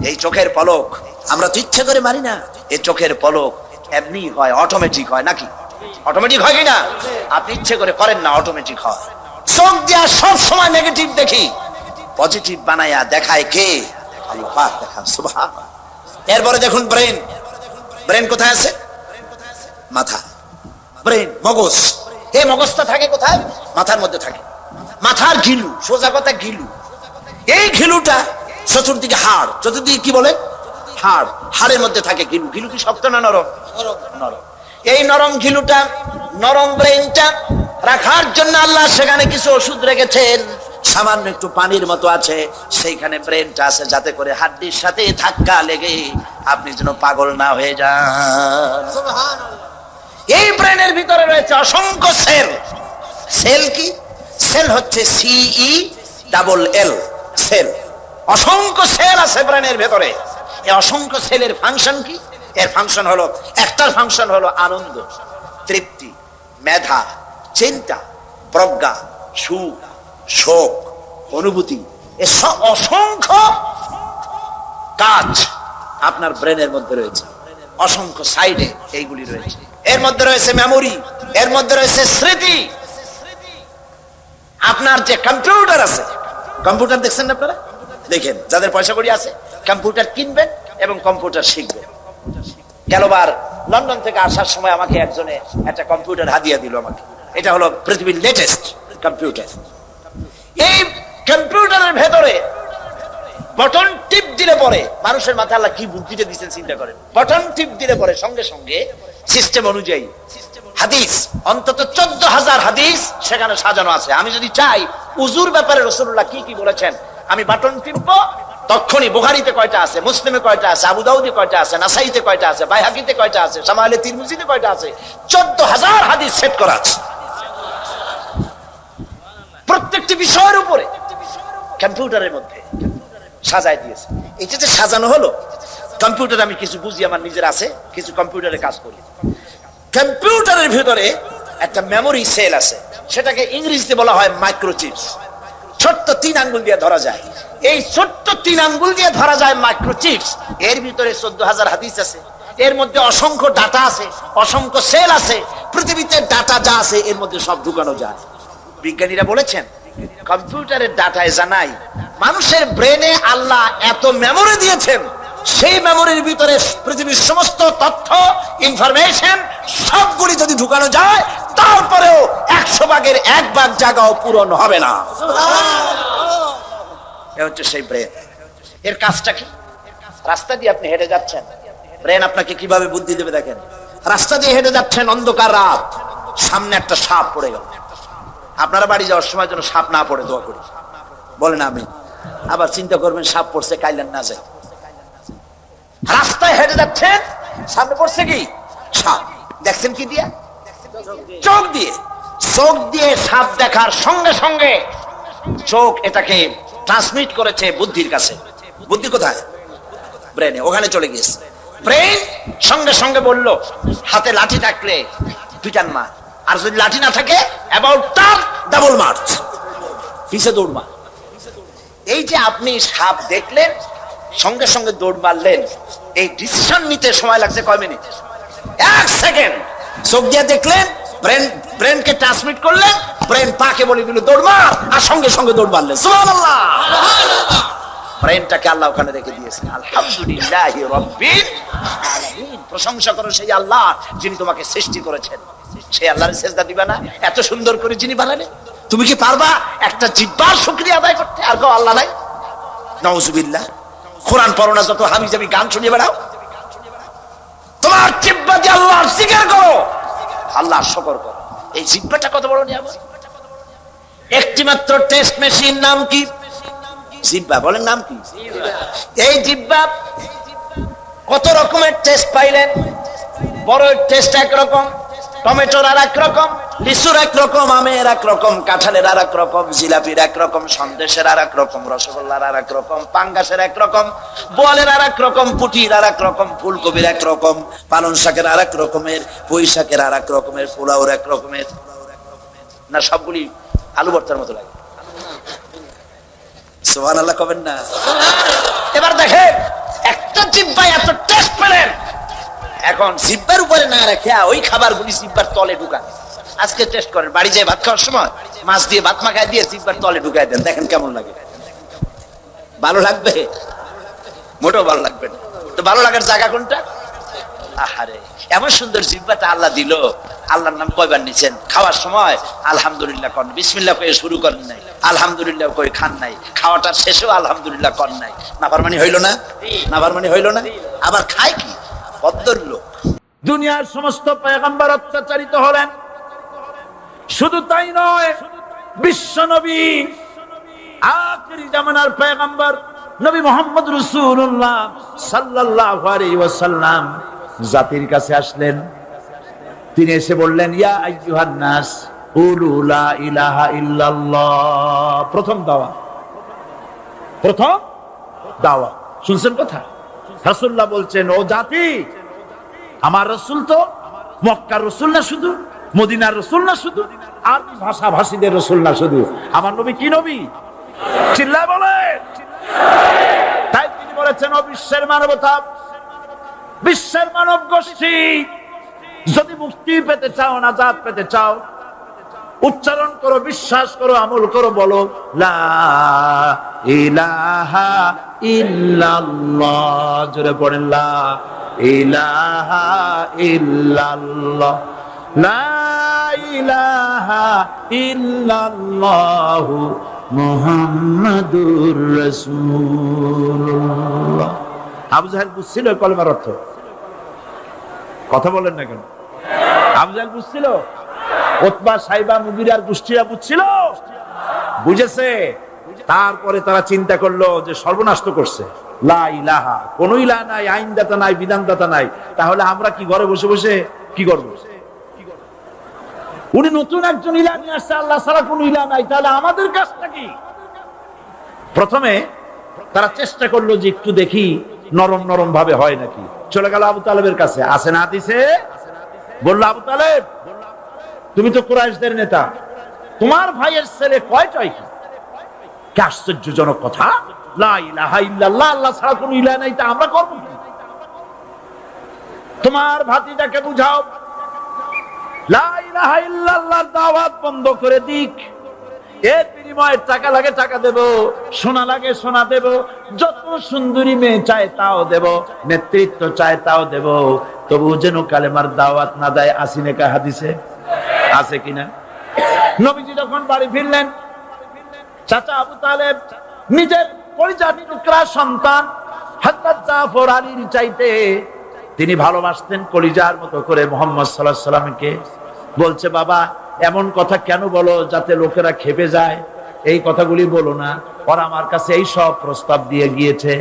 এই চোখের পলক আমরা তো ইচ্ছে করে মারি না। এই চোখের পলক এমনি হয়, অটোমেটিক হয় নাকি? অটোমেটিক হয় কিনা? আপনি ইচ্ছে করে করেন না, অটোমেটিক হয়। চোখ দিয়া সব সময় নেগেটিভ দেখি, পজিটিভ বানায়া দেখায় কে? আল্লাহ পাক দেখান। সুবহানাল্লাহ। এরপরে দেখুন ব্রেন। ব্রেন কোথায় আছে? মাথা। ব্রেন, মগজ। এই মগজটা থাকে কোথায়? মাথার মধ্যে থাকে। মাথার ঘিলু, সোজা কথা ঘিলু। এই ঘিলুটা চতুর্দিকে হাড়, চতুর্দিকে কি বলে? হাড়। হাড়ের মধ্যে থাকে ঘিলু। ঘিলু কি শক্ত না নরম? নরম। এই নরম ঘিলুটা, নরম ব্রেনটা রাখার জন্য আল্লাহ সেখানে কিছু ওষুধ রেখেছেন। সামান্য একটু পানির মতো আছে, সেইখানে ব্রেনটা আছে, যাতে করে হাড্ডির সাথে ধাক্কা লেগে আপনি যেন পাগল না হয়ে যান। এই ব্রেনের ভিতরে রয়েছে অসংখ্য সেল। সেল কি? সেল হচ্ছে CELL, সেল। অসংখ্য সেল আছে ব্রেনের ভেতরে। এই অসংখ্য সেলের ফাংশন কি? এর ফাংশন হলো, একটার ফাংশন হলো আনন্দ, তৃপ্তি, মেধা, চিন্তা, প্রজ্ঞা, সুখ, শোক, অনুভূতি। এসব অসংখ্য কাজ আপনার ব্রেনের মধ্যে রয়েছে। অসংখ্য সাইডে এইগুলি রয়েছে। এর মধ্যে রয়েছে মেমোরি, এর মধ্যে রয়েছে স্মৃতি। আপনার যে কম্পিউটার আছে, কম্পিউটার দেখছেন না আপনারা? দেখেন, যাদের পয়সা কড়ি আছে কম্পিউটার কিনবেন এবং কম্পিউটার শিখবেন। গেলবার লন্ডন থেকে আসার সময় আমাকে একজনে একটা কম্পিউটার হাদিয়া দিল আমাকে। এটা হলো পৃথিবীর লেটেস্ট কম্পিউটার। এই কম্পিউটারের ভেতরে বটন টিপ দিলে পরে, মানুষের মাথায় আল্লাহ কি বুদ্ধিটা দিচ্ছেন চিন্তা করেন, বটন টিপ দিলে পরে সঙ্গে সঙ্গে সিস্টেম অনুযায়ী হাদিস, অন্তত 14,000 হাদিস সেখানে সাজানো আছে। আমি যদি চাই উজুর ব্যাপারে রাসূলুল্লাহ কি কি বলেছেন, আমি বাটন টিপবো, তখনই বুখারীতে কয়টা আছে, মুসলিমে কয়টা আছে, আবু দাউদে কয়টা আছে, নাসাইতে কয়টা আছে, বাইহাকিতে কয়টা আছে, শামাইলে তিরমিজিতে কয়টা আছে, 14,000 হাদিস সেট করা আছে প্রত্যেকটি বিষয়ের উপরে কম্পিউটারের মধ্যে সাজায় দিয়েছে। এটা যে সাজানো হলো কম্পিউটার, আমি কিছু বুঝি, আমার নিজের আছে, কিছু কম্পিউটারে কাজ করি। কম্পিউটারের ভিতরে একটা মেমোরি সেল আছে, সেটাকে ইংরেজিতে বলা হয় মাইক্রোচিপস। ছোট্ট 3 আঙ্গুল দিয়ে ধরা যায়, এই ছোট্ট 3 আঙ্গুল দিয়ে ধরা যায় মাইক্রোচিপস। এর ভিতরে 14,000 হাদিস আছে, এর মধ্যে অসংখ্য ডাটা আছে, অসংখ্য সেল আছে, পৃথিবীতে ডাটা যা আছে এর মধ্যে সব ঢুকানো যায়। বিজ্ঞানীরা বলেছেন কম্পিউটারের ডাটায় জানাই মানুষের ব্রেনে আল্লাহ এত মেমোরি দিয়েছেন, সেই মেমোরির ভিতরে পৃথিবীর সমস্ত তথ্য, ইনফরমেশন সবগুলি যদি ঢুকানো যায়, তারপরেও 100 ভাগের 1 ভাগ জায়গাও পূরণ হবে না। এ হচ্ছে সেই ব্রেন। এর কাজটা কি? রাস্তা দিয়ে আপনি হেঁটে যাচ্ছেন, ব্রেন আপনাকে কিভাবে বুদ্ধি দেবে দেখেন। রাস্তা দিয়ে হেঁটে যাচ্ছেন, অন্ধকার রাত, সামনে একটা সাপ পড়ে গেল। আপনারা বাড়ি যাওয়ার সময় যেন সাপ না পড়ে দোয়া করি, বলেন আমি। আবার চিন্তা করবেন সাপ পড়ছে, কাইলেন না যায়। রাস্তায় হেঁটে যাচ্ছেন, সামনে পড়ছে কি? সাপ। দেখছেন কি দিয়ে? চোখ দিয়ে। চোখ দিয়ে সাপ দেখার সঙ্গে সঙ্গে চোখ এটাকে ট্রান্সমিট করেছে বুদ্ধির কাছে। বুদ্ধি কোথায়? ব্রেনে। ওখানে চলে গিয়েছে। ব্রেন সঙ্গে সঙ্গে বলল হাতে লাঠি থাকলে পিটান মার, আর যদি লাঠি না থাকে অ্যাবাউট টার্ন ডাবল মার্চ, পিছে দৌড় মার। এই যে আপনি সাপ দেখলেন, সঙ্গে সঙ্গে দৌড় মারলেন, এই ডিসিশন নিতে সময় লাগছে কয় মিনিট? 1 সেকেন্ড। চোখ দিয়ে দেখলেন, ব্রেনকে ট্রান্সমিট করলেন, ব্রেন পাকে বলে দিল দৌড় মার, আর সঙ্গে সঙ্গে দৌড় মারলেন। সুবহানাল্লাহ। ব্রেনটাকে আল্লাহ ওখানে রেখে দিয়েছেন। আলহামদুলিল্লাহি রাব্বিল আলামিন। প্রশংসা করো সেই আল্লাহ যিনি তোমাকে সৃষ্টি করেছেন। সেই আল্লাহর সিজদা দিবা না? এত সুন্দর করে যিনি বানালেন, তুমি কি পারবা একটা জিহ্বার শুকরিয়া আদায় করতে? আর কেউ আল্লাহ নাই? নাউজুবিল্লাহ। কোরআন পড়ো না, যত হাবিজাবি গান শুনিয়ে বেড়াও। তোমার জিহ্বা দিয়ে আল্লাহর জিকির করো, আল্লাহর শুকর করো। এই জিহ্বাটা কত বড় নিয়ামত। একটি মাত্র টেস্ট মেশিন, নাম কি? জিহ্বা। বলেন নাম কি? এই জিহ্বা কত রকমের টেস্ট পাইলেন। বড় টেস্ট একরকম, টমেটোর আর এক রকম, লিচুর এক রকম, আমের এক রকম, কাঁঠালের আর এক রকম, জিলাপির এক রকম, সন্দেশের আর এক রকম, রসগোল্লার আর এক রকম, পাঙ্গাসের এক রকম, বোয়ালের আর এক রকম, পুটির আর এক রকম, ফুলকপির এক রকম, পালং শাকের আর এক রকমের, পুঁই শাকের আর এক রকমের, পোলাওর এক রকমের। না সবগুলি আলু ভর্তার মতো লাগে? সুবহানাল্লাহ কবেন না? এবার দেখেন, একটা জিহ্বায় এত টেস্ট পেলেন, এখন জিহ্বার উপরে না রেখে ওই খাবারগুলি জিহ্বার তলে ঢুকান। আজকে টেস্ট করেন, বাড়ি যেয়ে ভাত খাওয়ার সময় মাছ দিয়ে ভাত মাখায় দিয়ে জিহ্বার তলে ঢুকাই দেন, দেখেন কেমন লাগে। ভালো লাগবে? মোটেও ভালো লাগবে না। তো ভালো লাগার জায়গা কোনটা? আহারে, এমন সুন্দর জিহ্বাটা আল্লাহ দিল। আল্লাহর নাম কয়বার নিছেন? খাওয়ার সময় আলহামদুলিল্লাহ করেন, বিসমিল্লাহ কয়ে শুরু করেন নাই, আলহামদুলিল্লাহ কয়ে খান নাই, খাওয়াটার শেষেও আলহামদুলিল্লাহ করেন নাই। নাফরমানি হইল না? নাফরমানি হইল না? আবার খায় কি? বদ্দর লোক। দুনিয়ার সমস্ত পয়গম্বর অত্যাচারিত হলেন, শুধু তাই নয়, বিশ্ব নবী আখিরি জামানার পয়গম্বর নবী মুহাম্মদ রাসূলুল্লাহ সাল্লাল্লাহু আলাইহি ওয়াসাল্লাম জাতির কাছে আসলেন। তিনি এসে বললেন, ইয়া আইয়ুহান নাস কুলু লা ইলাহা ইল্লাল্লাহ। প্রথম দাওয়া, প্রথম দাওয়া। শুনছেন কথা? রাসূলুল্লাহ বলছেন, ও জাতি, আমার রাসূল তো মক্কার রাসূল না শুধু, মদিনার রাসূল না শুধু, আর ভাষাভাষীদের রাসূল না শুধু, আমার নবী কি নবী? চিল্লায় বলেন। তাই তিনি বলেছেন, ও বিশ্বের মানবতা, বিশ্বের মানব গোষ্ঠী, যদি মুক্তি পেতে চাও, নাজাত পেতে চাও, উচ্চারণ করো, বিশ্বাস করো, আমল করো, বলো লা ইলাহা ইল্লাল্লাহ। জোরে পড়েন লা ইলাহা ইল্লাল্লাহ লা ইলাহা ইল্লাল্লাহু মুহাম্মাদুর রাসূলুল্লাহ। আবু জাহেল বুঝছিল কলেমার অর্থ? কথা বলেন না কেন? আবু জাহেল বুঝছিল? উতবা, সাইবা, মুগিরার গোষ্ঠীরা বুঝছিল? বুঝেছে। তারপরে তারা চিন্তা করলো যে সর্বনাশ তো করছে, লা ইলাহা, কোন ইলাহ নাই, আইনদাতা নাই, বিধানদাতা নাই, তাহলে আমরা কি ঘরে বসে বসে কি করব? উনি নতুন একজন ইলাহ নিয়ে আসছে, আল্লাহ ছাড়া কোন ইলাহ নাই, তাহলে আমাদের কাজটা কি? প্রথমে তারা চেষ্টা করলো যে একটু দেখি নরম নরম ভাবে হয় নাকি। চলে গেল আবু তালেবের কাছে, আসে না হাদিসে বলল, আবু তালেব তুমি তো কুরাইশদের নেতা, তোমার ভাইয়ের ছেলে কয়টাই? কি আশ্চর্যজনক কথা, লা ইলাহা ইল্লাল্লাহ, আল্লাহ ছাড়া কোনো ইলাহ নাই, তা আমরা করব কি? তোমার ভাতিজাকে বুঝাও লা ইলাহা ইল্লাল্লাহর দাওয়াত বন্ধ করে দিক, এর বিনিময়ে টাকা লাগে টাকা দেব, সোনা লাগে সোনা দেব, যত সুন্দরী মেয়ে চায় তাও দেব, নেতৃত্ব চায় তাও দেব, তবু যেন কালেমার দাওয়াত না দেয়। আসিনে কা হাদিসে আছে কিনা? নবীজি যখন বাড়ি ফিরলেন, চাচা আবু তালেব নিজের পরিজাত টুকরা সন্তান হযরত জাফর আলীর চাইতে তিনি ভালোবাসতেন কলিজার মতো করে মুহাম্মদ সাল্লাল্লাহু আলাইহি সাল্লামকে। বলছে, বাবা এমন কথা কেন বলো যাতে লোকেরা খেপে যায়? এই কথাগুলি বলো না, ওরা আমার কাছে এই সব প্রস্তাব দিয়ে গিয়েছে।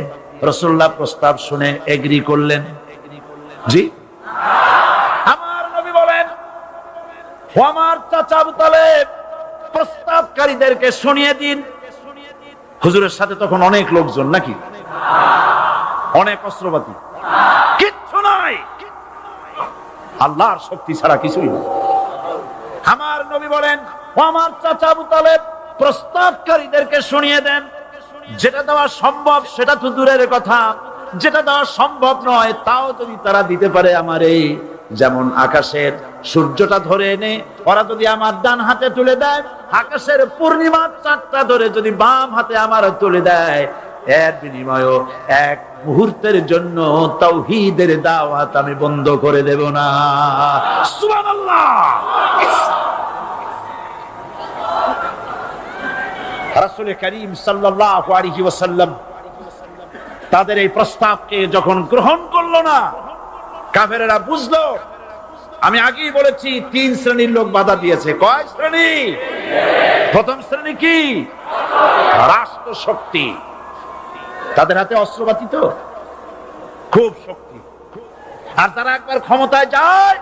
রাসূলুল্লাহ প্রস্তাব শুনে এগ্রি করলেন। জি, আমার নবী বলেন, ও আমার চাচা আবু তালেব প্রস্তাবকারীদেরকে শুনিয়ে দিন। হুজুরের সাথে তখন অনেক লোকজন, নাকি অনেক অস্ত্রপাতি, কিচ্ছু নাই, আল্লাহর শক্তি ছাড়া কিছুই না। আমার নবী বলেন, ও আমার চাচা আবু তালেব প্রস্তাবকারীদেরকে শুনিয়ে দেন, যেটা দেওয়া সম্ভব সেটা তো দূরের কথা, যেটা দেওয়া সম্ভব নয় তাও যদি তারা দিতে পারে আমারে, যেমন আকাশের সূর্যটা ধরে এনে ওরা যদি আমার ডান হাতে তুলে দেয়, আকাশের পূর্ণিমার চাঁদটা ধরে যদি বাম হাতে আমার তুলে দেয়, এর বিনিময়ে এক মুহূর্তের জন্য তাওহীদের দাওয়াত আমি বন্ধ করে দেব না। সুবহানাল্লাহ। রাসূল করিম সাল্লাল্লাহু আলাইহি ওয়াসাল্লাম তাদের এই প্রস্তাবকে যখন গ্রহণ করলো না, কাফেরেরা বুঝলো, আমি আগেই বলেছি 3 শ্রেণীর লোক বাধা দিয়েছে। কয় শ্রেণী? প্রথম শ্রেণী কি? রাষ্ট্র শক্তি, তাদের হাতে অস্ত্রপাতি তো খুব শক্তি, আর তারা একবার ক্ষমতায় যায়,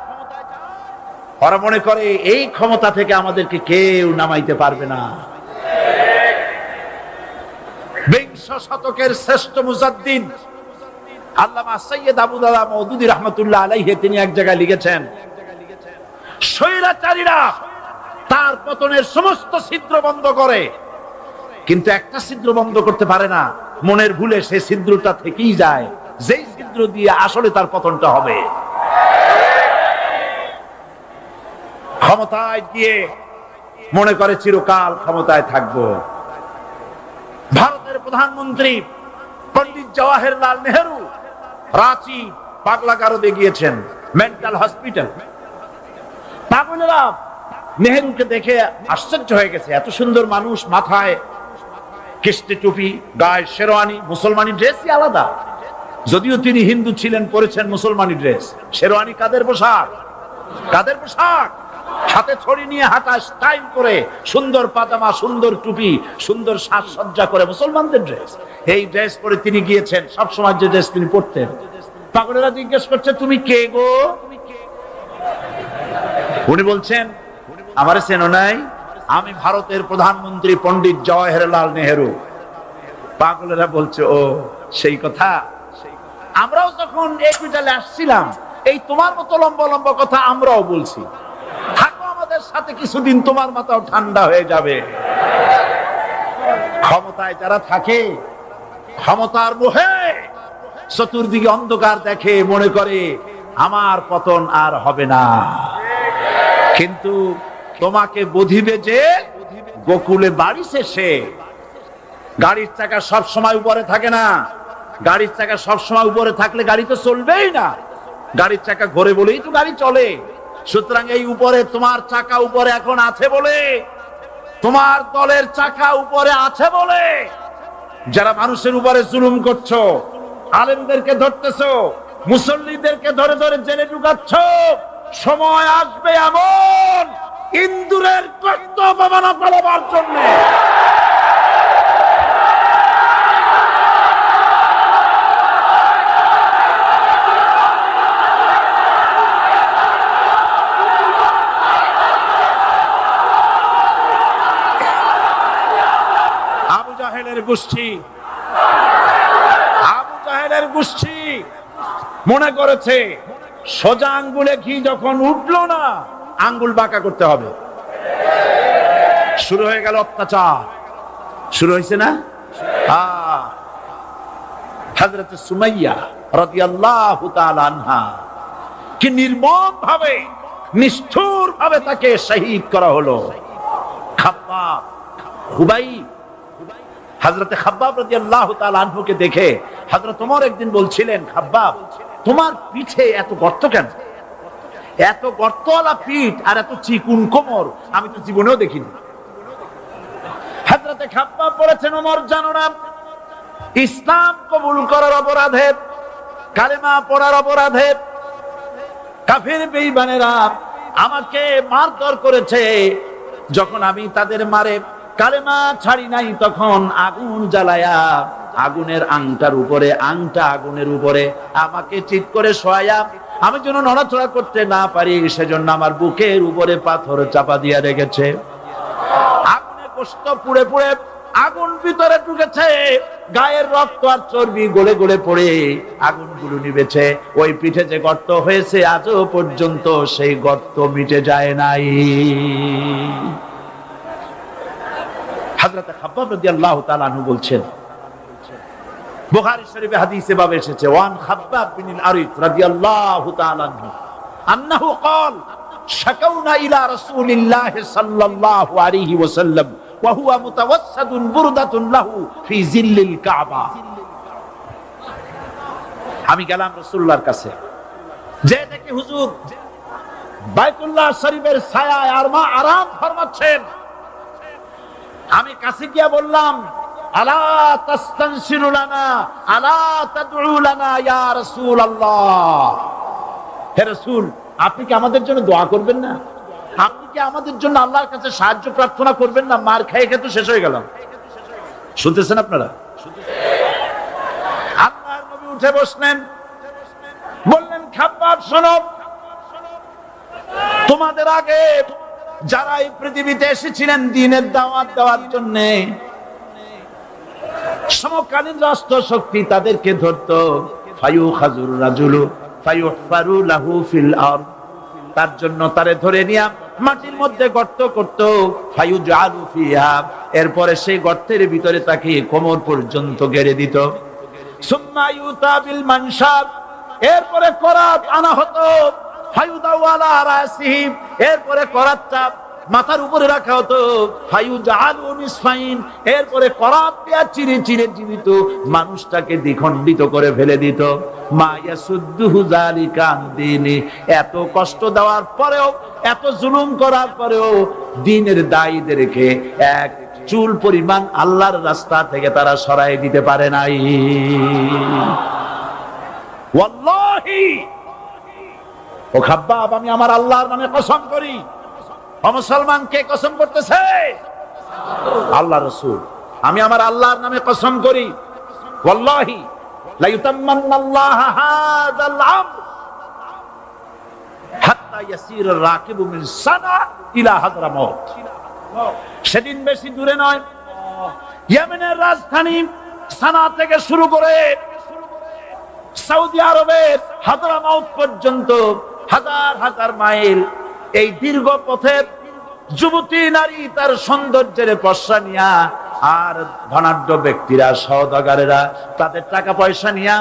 ওরা মনে করে এই ক্ষমতা থেকে আমাদেরকে কেউ নামাইতে পারবে না। বিংশ শতকের শ্রেষ্ঠ মুজাদ্দিদ আল্লামা সৈয়দ আবু দাদা মওদুদী রাহমাতুল্লাহ আলাইহি তিনি এক জায়গায় লিখেছেন, স্বৈরাচারীরা তার পতনের সমস্ত ছিদ্র বন্ধ করে, কিন্তু একটা ছিদ্র বন্ধ করতে পারে না, মনের ভুলে সেই ছিদ্রটা থেকেই যায়, যেই ছিদ্র দিয়ে আসলে তার পতনটা হবে। ক্ষমতায় গিয়ে মনে করে চিরকাল ক্ষমতায় থাকবো। ভারতের প্রধানমন্ত্রী পণ্ডিত জওয়াহরলাল নেহেরু রাঁচি পাগলাগারদে গিয়েছেন, মেন্টাল হসপিটাল। পাগলেরা নেহেরুকে দেখে আশ্চর্য হয়ে গেছে, এত সুন্দর মানুষ, মাথায় কিস্তি টুপি, গায়ে শেরওয়ানি, মুসলমানি ড্রেসই আলাদা, যদিও তিনি হিন্দু ছিলেন, পরেছেন মুসলমানি ড্রেস। শেরওয়ানি কাদের পোশাক? কাদের পোশাক? হাতে ছড়ি নিয়ে হাঁটা স্টাইল করে, সুন্দর পাজামা, সুন্দর টুপি, সুন্দর সাজসজ্জা করে, মুসলমানদের ড্রেস। এই ড্রেস পরে তিনি গিয়েছেন, সবসময় যে ড্রেস তিনি পরতেন। পাগলেরা জিজ্ঞেস করছে, তুমি কে গো? উনি বলছেন, আমারে চেনো নাই? আমি ভারতের প্রধানমন্ত্রী পণ্ডিত জওয়াহরলাল নেহেরু। পাগলেরা বলছে, ও সেই কথা, আমরাও যখন একুইটালে আসছিলাম এই তোমার মতো লম্বা লম্বা কথা আমরাও বলছি, থাকো আমাদের সাথে কিছুদিন, তোমার মাথাও ঠান্ডা হয়ে যাবে। ক্ষমতায় যারা থাকে, ক্ষমতার মোহে চতুর্দিকে অন্ধকার দেখে, মনে করে আমার পতন আর হবে না। কিন্তু তোমাকে বধিবে যে গোকুলে বাড়ি শেষে। গাড়ির চাকা সব সময় উপরে থাকে না, গাড়ির চাকা সব সময় উপরে থাকলে গাড়ি তো চলবেই না। গাড়ির চাকা ঘোরে বলেই তো গাড়ি চলে। সুতরাং এই উপরে তোমার চাকা উপরে এখন আছে বলে, তোমার দলের চাকা উপরে আছে বলে যারা মানুষের উপরে জুলুম করছো, আলেমদেরকে ধরতেছো, মুসল্লিদেরকে ধরে ধরে জেলে ঢুকাচ্ছ, সময় আসবে এমন ইন্দুরের রক্ত অপমানা পালাবার জন্য আবু জাহেলের গোষ্ঠী মনে করেছে সোজা আঙ্গুলে ঘি যখন উঠলো না, আঙ্গুল বাঁকা করতে হবে। শুরু হয়ে গেল অত্যাচার, শুরু হয়েছে না? হযরত সুমাইয়া রাদিয়াল্লাহু তাআলা আনহা কি নির্মম ভাবে, নিষ্ঠুর ভাবে তাকে শহীদ করা হলো। খাব্বাব, খুবাইব, হযরত খাব্বাব রাদিয়াল্লাহু তাআলা আনহুকে দেখে হযরত ওমর একদিন বলছিলেন, খাব্বাব তোমার পিঠে এত গর্ত কেন? এত গর্তওয়ালা পিঠ আর এত চিকুন কোমর আমি তো জীবনেও দেখিনি। হযরত খাব্বাব বলেছেন, ওমর জানো না, ইসলাম কবুল করার অপরাধে, কালেমা পড়ার অপরাধে কাফির বেঈমানেরা আমাকে মারধর করেছে। যখন আমি তাদের মারে কালেমা ছাড়ি নাই, তখন আগুন জ্বালায়া আগুনের আংটার উপরে, আংটা আগুনের উপরে আমাকে ঠিক করে শোয়ায়া, আমি যেন নড়াচড়া করতে না পারি সেজন্য আমার বুকের উপরে পাথর চাপা দিয়ে রেখেছে। আগুনে গোশত পুড়ে পুড়ে আগুন ভিতরে ঢুকেছে, গায়ের রক্ত আর চর্বি গলে গলে পড়ে আগুনগুলো নিভেছে। ওই পিঠে যে গর্ত হয়েছে আজও পর্যন্ত সেই গর্ত মিটে যায় নাই। হযরত খাব্বাব রাদিয়াল্লাহু তাআলা আনহু বলছেন, বুখারী শরীফে হাদিসে ভাবে এসেছে, ওয়ান খাব্বাব বিন আরিত রাদিয়াল্লাহু তাআলা আনহু আন্নাহু قال শাকাউনা ইলা রাসূলিল্লাহ সাল্লাল্লাহু আলাইহি ওয়াসাল্লাম ওয়া হুয়া মুতাওয়াসসাদুন বুরদাতুন লাহু ফি জিল্লিল কাবা। আমি গেলাম রাসূলুল্লাহর কাছে, যে দেখি হুজুর বাইতুল্লাহ শরীফের ছায়ায় আরাম ফরমাচ্ছেন। আমি কাছে গিয়ে বললাম, আলা তাস্তানসিরু লানা আলা তাদউ লানা ইয়া রাসূলুল্লাহ, হে রাসূল আপনি কি আমাদের জন্য দোয়া করবেন না? আপনি কি আমাদের জন্য আল্লাহর কাছে সাহায্য প্রার্থনা করবেন না? মার খেয়ে খেয়ে তো শেষ হয়ে গেলাম। শুনতেছেন আপনারা? আল্লাহর নবী উঠে বসলেন, বললেন, খাব্বাব শোনো, তোমাদের আগে যারা এই পৃথিবীতে এসেছিলেন দ্বীনের দাওয়াত দেওয়ার জন্য, সমকালীন রাষ্ট্র শক্তি তাদেরকে ধরতো, ফায়ুখাজুর রাজুলু ফায়ুহফারু লাহু ফিল আরদ, তার জন্য তারে ধরে নিয়া মাটির মধ্যে গর্ত করত, ফায়ুজআলু ফিহা, এরপরে সেই গর্তের ভিতরে তাকে কোমর পর্যন্ত গেড়ে দিত। সুম্মা ইউতা বিল মানশাব, এরপরে করাত আনা হতো, ফায়ুদাউ আলা রাসিহি, এরপরে করাতটা মাথার উপরে রাখা হতো, ফায়ুজআলু নিসফাইন, এরপরে করাত দিয়া চিরে চিরে জীবিত মানুষটাকে দ্বিখণ্ডিত করে ফেলে দিত। মা ইয়াসুদ্দুহু যালিকা আন দীনি, এত কষ্ট দেওয়ার পরেও, এত জুলুম করার পরেও দ্বীনের দায়ীদেরকে এক চুল পরিমাণ আল্লাহর রাস্তা থেকে তারা সরাই দিতে পারে নাই। ওয়াল্লাহি, ও খাব্বাব, আমি আমার আল্লাহর নামে কসম করি। ও মুসলমান, কে কসম করতেছে? আল্লাহ রাসূল। আমি আমার আল্লাহর নামে কসম করি, ওয়াল্লাহি লা ইউতাম্মান্নাল্লাহু হাযাল আমর হাত্তা ইয়াসির রাকিবু মিন সানা ইলা হাদরামাউত। সেদিন বেশি দূরে নয়, ইয়েমেনের রাজধানী সানা থেকে শুরু করে সৌদি আরবের হাদরামাউত পর্যন্ত হাজার হাজার মাইল, এই দীর্ঘ পথে যুবতী নারী তার সৌন্দর্যের পশ্চা নিয়া, আর ধনাঢ্য ব্যক্তিরা, সওদাগরেরা তাদের টাকা পয়সা নিয়া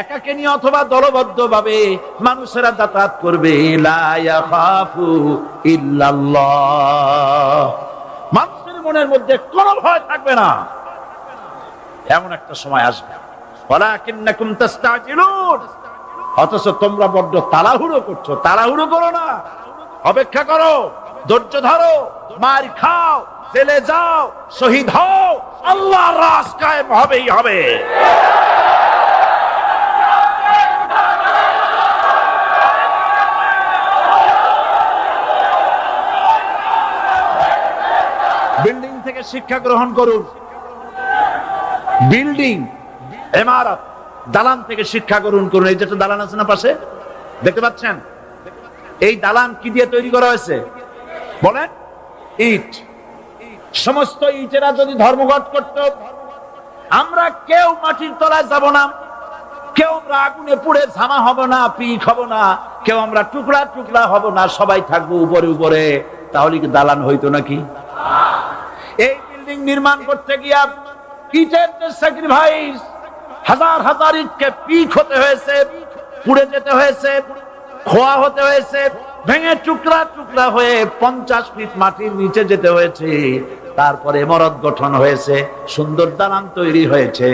একাকে নিয়ে অথবা দলবদ্ধ ভাবে মানুষেরা যাতায়াত করবে। লা ইয়াখাফু ইল্লাল্লাহ, মানুষের মনের মধ্যে কোনো ভয় থাকবে না। এমন একটা সময় আসবে, ওয়ালাকিন্নাকুম তাস্তাজিলুন, অথচ তোমরা বড্ড তাড়াহুড়ো করছো। তাড়াহুড়ো করো না, অপেক্ষা করো, ধৈর্য ধরো, মার খাও, জেলে যাও, শহীদ হও, আল্লাহর রাজ কায়েম হবেই হবে। বিল্ডিং থেকে শিক্ষা গ্রহণ করুন। বিল্ডিং, ইমারত, দালান থেকে শিক্ষা গ্রহণ করুন। এই যেটা দালান আছে না পাশে, দেখতে পাচ্ছেন? এই দালান কি দিয়ে তৈরি করা হয়েছে বলেন? ইট। সমস্ত ইটেরা যদি ধর্মঘট করত, আমরা কেউ মাটির তলায় যাব না, কেউ আমরা আগুনে পুড়ে ঝামা হব না, পিক হব না, কেউ আমরা টুকরা টুকরা হব না, সবাই থাকবো উপরে উপরে। তাহলে কি দালান হইতো নাকি? এই বিল্ডিং নির্মাণ করতে গিয়া ইটের যে স্যাক্রিফাইস, হাজার হাজার ইটকে পিক হতে হয়েছে, পুড়ে যেতে হয়েছে, খোয়া হতে হয়েছে, ভেঙে টুকরা টুকরা হয়ে 50 ফিট মাটির নিচে যেতে হয়েছে। তারপরে ইমারত গঠন হয়েছে, সুন্দর দালান তৈরি হয়েছে।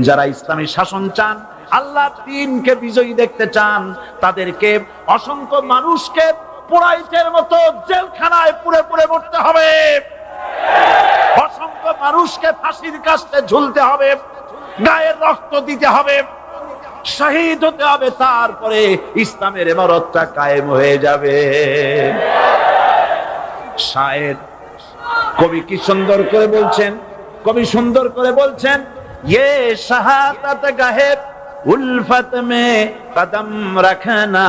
যারা ইসলামী শাসন চান, আল্লাহ দ্বীনকে বিজয়ী দেখতে চান, তাদেরকে অসংখ্য মানুষকে পোড়াইটের মতো জেলখানায় পুড়ে পুড়ে মরতে হবে। অসংখ্য মানুষকে ফাঁসির কাস্তে ঝুলতে হবে, গায়ের রক্ত দিতে হবে, শহীদ হতে হবে। তারপরে ইসলামের ইমারতটা কায়েম হয়ে যাবে। শায়ের কবি কি সুন্দর করে বলছেন, কবি সুন্দর করে বলছেন, ये शहादत गाहे उल्फत में कदम रखना,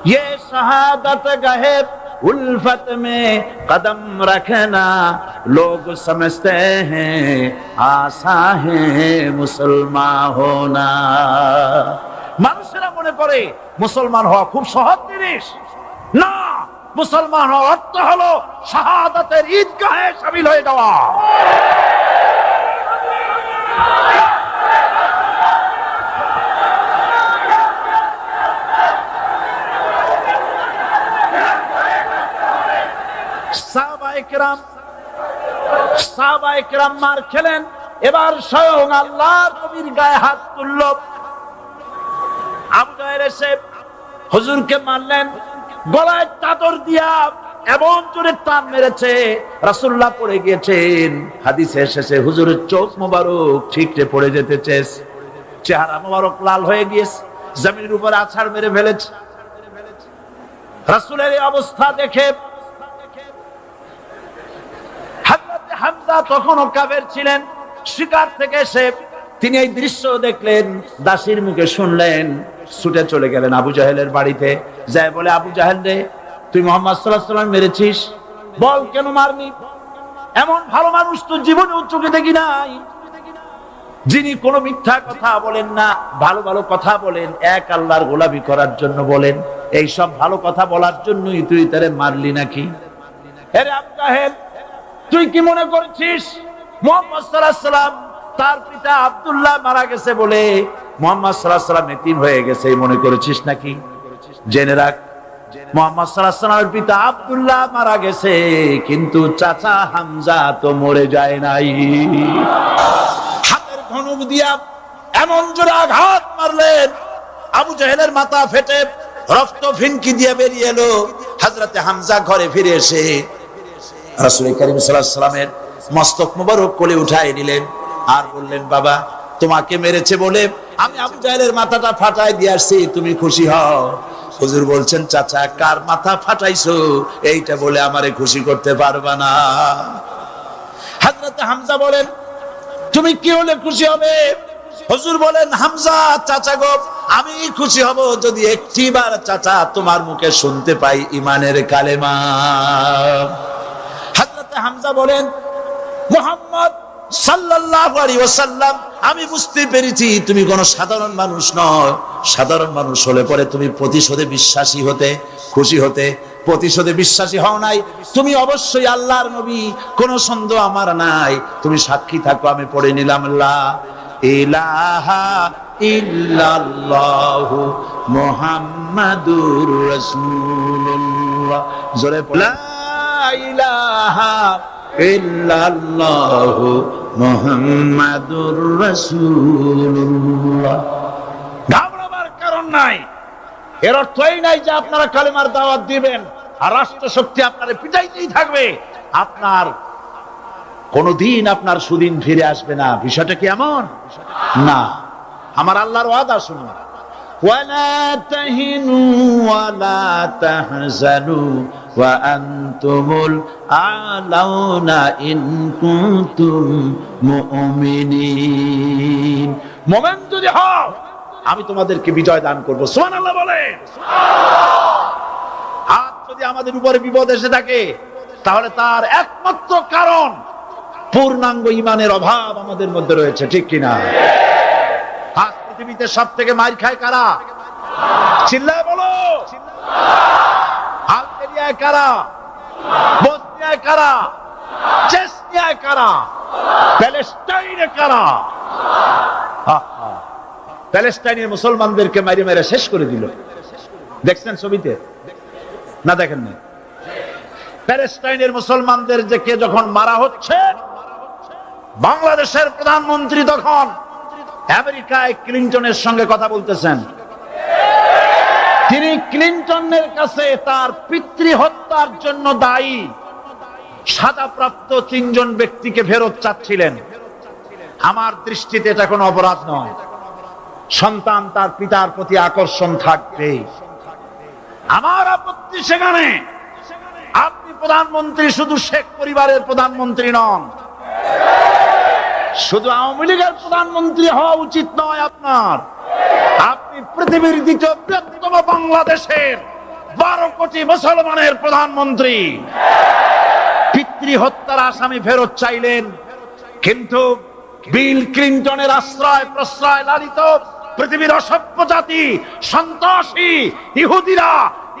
ये शहादत गाहे उल्फत में कदम रखना, लोग समझते हैं आसा है मुसलमान होना। মানুষেরা মনে করে মুসলমান হওয়া খুব সহজ জিনিস। না, মুসলমান হওয়ার অর্থ হলো শাহাদাতের ঈদগাহে শামিল হয়ে যাওয়া। সাহাবায়ে কেরাম মার খেলেন, এবার স্বয়ং আল্লাহর নবীর গায়ে হাত তুলল। আবু জাহেল এসে হুজুরকে মারলেন, গলায় চাদর দিয়া এমন জোরে টান মেরেছে, রাসূলুল্লাহ পড়ে গিয়েছেন। হাদিসে এসেছে হুজুরের চোখ মোবারক ঠিকরে পড়ে যেতেছে, চেহারা মোবারক লাল হয়ে গিয়েছে, জমিনের উপর আছাড় মেরে ফেলেছে। রাসূলের এই অবস্থা দেখে হযরত হামজা তখনও কাফের ছিলেন, শিকার থেকে এসে তিনি এই দৃশ্য দেখলেন, দাসীর মুখে শুনলেন, ছুটে চলে গেলেন আবু জাহেলের বাড়িতে। যায় বলে, আবু জাহেল রে, তুই মুহাম্মদ সাল্লাল্লাহু আলাইহি ওয়াসাল্লাম মেরেছিস, বল কেন মারনি? এমন ভালো মানুষ তো জীবনে চোখে দেখি নাই, যিনি কোনো মিথ্যা কথা বলেন না, ভালো ভালো কথা বলেন, এক আল্লাহর গোলামি করার জন্য বলেন। এই সব ভালো কথা বলার জন্যই তুই তারে মারলি নাকি? আরে আবু জাহেল, তুই কি মনে করছিস মুহাম্মদ সাল্লাল্লাহু আলাইহি ওয়াসাল্লাম তার পিতা আব্দুল্লাহ মারা গেছে বলে মুহাম্মদ সাল্লাল্লাহু আলাইহি ওয়াসাল্লাম এতিম হয়ে গেছে মনে করেছিস নাকি? জেনে রাখ, মুহাম্মদ সাল্লাল্লাহু আলাইহি ওয়াসাল্লামের পিতা আব্দুল্লাহ মারা গেছে, কিন্তু চাচা হামজা তো মরে যায় নাই। হাতের ধনুক দিয়া এমন জোরে আঘাত মারলেন, আবু জাহেলের মাথা ফেটে রক্ত ফিনকি দিয়ে বেরিয়ে এলো। হযরতে হামজা ঘরে ফিরে এসে রাসূল কারীম সাল্লাল্লাহু আলাইহি ওয়াসাল্লামের মস্তক মোবারক কোলে উঠায় নিলেন আর বললেন, বাবা, তোমাকে মেরেছে বলে আমি আবু জাহেলের মাথাটা ফাটাই দিয়ে আসছি, তুমি খুশি হও। হুজুর বলছেন, চাচা, কার মাথা ফাটাইছো এইটা বলে আমারে খুশি করতে পারবা না। হযরত হামজা বলেন, তুমি কি হলে খুশি হবে? হুজুর বলেন, হামজা চাচা গো, আমি খুশি হব যদি একটিবার চাচা তোমার মুখে শুনতে পাই ঈমানের কালেমা। হযরত হামজা বলেন, মুহাম্মদ সাল্লাল্লাহু আলাইহি ওয়াসাল্লাম, আমি বুঝতে পেরেছি তুমি কোন সাধারণ মানুষ নও। সাধারণ মানুষ হলে পরে তুমি প্রতিশোধে বিশ্বাসী হতে, খুশি হতে। প্রতিশোধে বিশ্বাসী হও নাই, তুমি অবশ্যই আল্লাহর নবী, কোনো সন্দেহ আমার নাই। তুমি সাক্ষী থাকো, আমি পড়ে নিলাম, লা ইলাহা ইল্লাল্লাহু মুহাম্মাদুর রাসূলুল্লাহ। জোরে পড়ো, লা ইলাহা ইল্লাল্লাহু মুহাম্মাদুর রাসূলুল্লাহ। ঘাবড়াবার কারণ নাই। এর অর্থ এই নাই যে আপনারা কালেমার দাওয়াত দিবেন আর রাষ্ট্র শক্তি আপনারা পিটাইতেই থাকবে, আপনার কোনদিন আপনার সুদিন ফিরে আসবে না। বিষয়টা কি এমন না? আমার আল্লাহর ওয়াদা শুনুন, ওয়ালা তাহিনু ওয়ালা তাহজানু ওয়া আনতুমুল আলাউনা ইন কুনতুম মুমিনিন। মুমিন যদি হও আমি তোমাদেরকে বিজয় দান করব। সুবহানাল্লাহ বলেন। আর যদি আমাদের উপরে বিপদ এসে থাকে তাহলে তার একমাত্র কারণ পূর্ণাঙ্গ ঈমানের অভাব আমাদের মধ্যে রয়েছে, ঠিক কিনা? আজ পৃথিবীতে সব থেকে মার খায় কারা? চিল্লায় বলো। আলজেরিয়ায় কারা? বসনিয়ায় কারা? চেচনিয়ায় কারা? প্যালেস্টাইনে কারা? প্যালেস্টাইনের মুসলমানদেরকে মারি মেরে শেষ করে দিল। দেখছেন ছবিতে না? দেখেন না? প্যালেস্টাইনের মুসলমানদের যে কে যখন মারা হচ্ছে, বাংলাদেশের প্রধানমন্ত্রী তখন আমেরিকায় ক্লিনটনের সঙ্গে কথা বলতেছেন। তিনি ক্লিনটনের কাছে তার পিতৃ হত্যার জন্য দায়ী সাজাপ্রাপ্ত 3 জন ব্যক্তিকে ফেরত চাচ্ছিলেন। আমার দৃষ্টিতে এটা কোনো অপরাধ নয়। সন্তান তার পিতার প্রতি আকর্ষণ থাকবে। আমার আপত্তি সেখানে আপনি প্রধানমন্ত্রী শুধু শেখ পরিবারের প্রধানমন্ত্রী নন, শুধু আওয়ামী লীগের প্রধানমন্ত্রী হওয়া উচিত নয় আপনার। আপনি পৃথিবীর দ্বিতীয় বৃহত্তম বাংলাদেশের 12 কোটি মুসলমানের প্রধানমন্ত্রী। পিতৃ হত্যার আসামি ফেরত চাইলেন, কিন্তু বিল ক্লিনটনের আশ্রয় প্রশ্রয় লালিত পৃথিবীর অসভ্য জাতি সন্ত্রাসী ইহুদিরা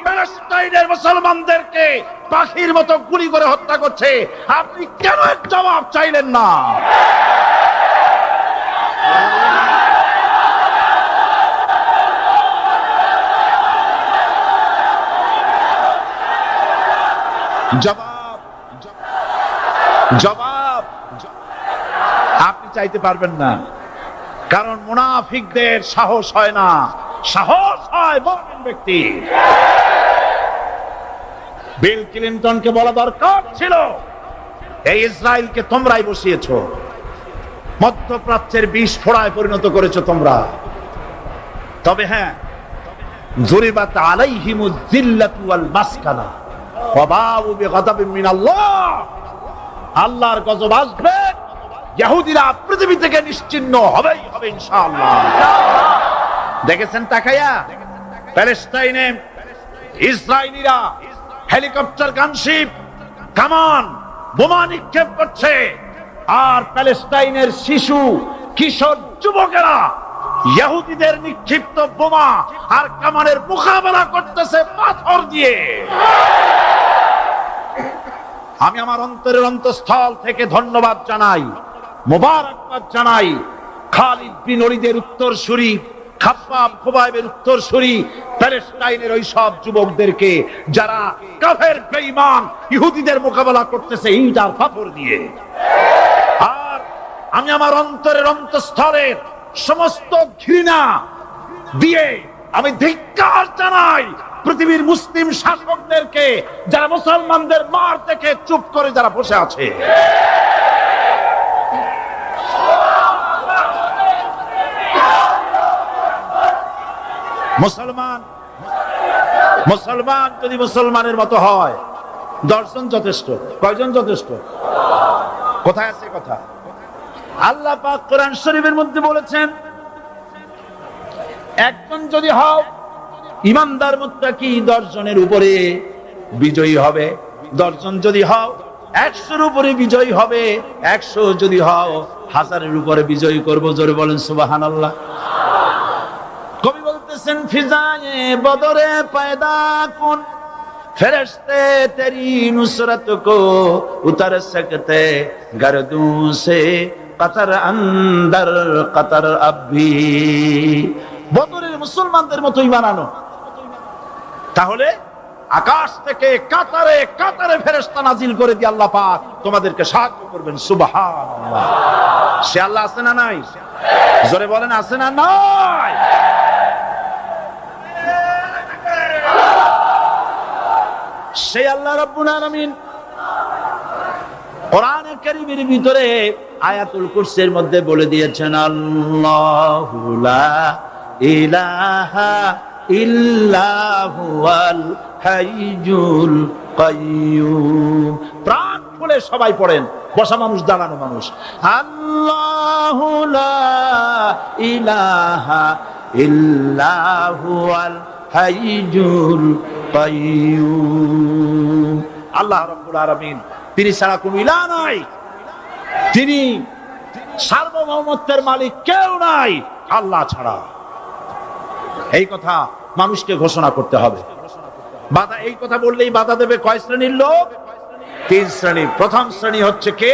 প্যালেস্টাইনের মুসলমানদেরকে পাখির মতো গুলি করে হত্যা করছে। আপনি কেন এর জবাব চাইলেন না? জবাব জবাব আপনি চাইতে পারবেন না, কারণ মুনাফিকদের সাহস হয় না, সাহস হয় মুমিন ব্যক্তি। বিল ক্লিনটনকে বলা দরকার ছিল, এই ইসরায়েলকে তোমরাই বসিয়েছো, মধ্যপ্রাচ্যের বিষ ফোড়ায় পরিণত করেছো তোমরা। তবে হ্যাঁ, যুরিবাত আলাইহিমুয যিল্লাতু ওয়াল মাসকানা ওয়া বাউ বিগাদাবিন মিনাল্লাহ। আল্লাহর গজব আসবে, ইহুদিরা পৃথিবী থেকে নিশ্চিহ্ন হবেই হবে ইনশাআল্লাহ। দেখেছেন তাকায়া প্যালেস্টাইনে ইসরায়েলিরা হেলিকপ্টার, গানশিপ, কামান, বোমা নিক্ষেপ করছে, আর প্যালেস্টাইনের শিশু কিশোর যুবকেরা ইহুদিদের নিক্ষিপ্ত বোমা আর কামানের মোকাবেলা করতেছে পাথর দিয়ে। আমি আমার অন্তরের অন্তঃস্থল থেকে ধন্যবাদ জানাই, মোবারকবাদ জানাই খালিদ বিন ওলীদের উত্তরসূরি, খাব্বাব খুবাইবের উত্তরসূরি প্যালেস্টাইনের ওই সব যুবকদেরকে যারা কাফের বেঈমান ইহুদিদের মোকাবেলা করতেছে ইট আর পাথর দিয়ে। আর আমি আমার অন্তরের অন্তঃস্থলের সমস্ত ঘৃণা দিয়ে আমি ধিক্কার জানাই পৃথিবীর মুসলিম শাসকদেরকে, যারা মুসলমানদের মার দেখে চুপ করে যারা বসে আছে। মুসলমান যদি মুসলমানের মতো হয়, 10 জন যথেষ্ট। কয়জন যথেষ্ট? কোথায় আছে কথা? আল্লাহ পাক কোরআন শরীফের মধ্যে বলেছেন, একজন যদি হও ইমানদার মুত্তাকি 10 জনের উপরে বিজয়ী হবে। 10 জন যদি হও 100-র উপরে বিজয়ী হবে। 100 যদি হও 1000-এর উপরে বিজয়ী করব। জোরে বলেন সুবহানাল্লাহ। কবি বলতেছেন, ফিজায়ে বদরে পয়দা কুন ফেরেশতে তেরি নুসরত কো উতার সকতে গর্দু সে কতর আন্দর কতর আবি। বদরের মুসলমানদের মতো ঈমান আনো, তাহলে আকাশ থেকে কাতারে কাতারে ফেরেশতা নাজিল করে দিয়ে আল্লাহ পাক তোমাদেরকে সাহায্য করবেন। সুবহানাল্লাহ। সে আল্লাহ আছে না নাই? জোরে বলেন আছে না নাই? সেই আল্লাহ রাব্বুল আলামিন কোরআনে কারীমের ভিতরে আয়াতুল কুরসির মধ্যে বলে দিয়েছেন, আল্লাহু লা ইলাহা ইল্লা হুয়াল হাইয়ুল কাইয়্যুম। প্রাণ খুলে সবাই পড়েন, বসা মানুষ, দাঁড়ানো মানুষ। আল্লাহু লা ইলাহা ইল্লা হুয়াল হাইয়ুল কাইয়্যুম। আল্লাহ রাব্বুল আলামিন, তিনি ছাড়া কোনো ইলাহ নাই, তিনি সার্বভৌমত্বের মালিক, কেউ নাই আল্লাহ ছাড়া। এই কথা মানুষকে ঘোষণা করতে হবে। বাধা, এই কথা বললেই বাধা দেবে কয় শ্রেণীর লোক? 3 শ্রেণীর। প্রথম শ্রেণী হচ্ছে কে?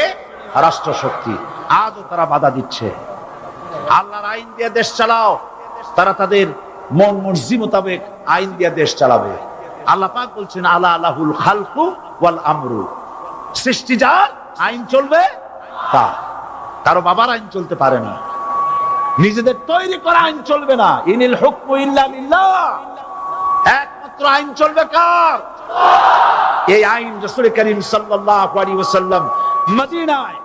রাষ্ট্রশক্তি। আজও তারা বাধা দিচ্ছে। আল্লাহর আইন দিয়ে দেশ চালাও, তারা তাদের মন মর্জি মোতাবেক আইন দিয়ে দেশ চালাবে। আল্লাহ পাক বলছেন, আলা আলাহুল খালকু ওয়াল আমরু, সৃষ্টি যার, আইন চলবে তার। কারো বাবার আইন চলতে পারে না, নিজেদের তৈরি করা আইন চলবে না। ইনিল হুকমু ইল্লা লিল্লাহ, একমাত্র আইন চলবে কার? এই আইন রাসূল করিম সাল্লাল্লাহু আলাইহি ওয়াসাল্লাম মদিনায়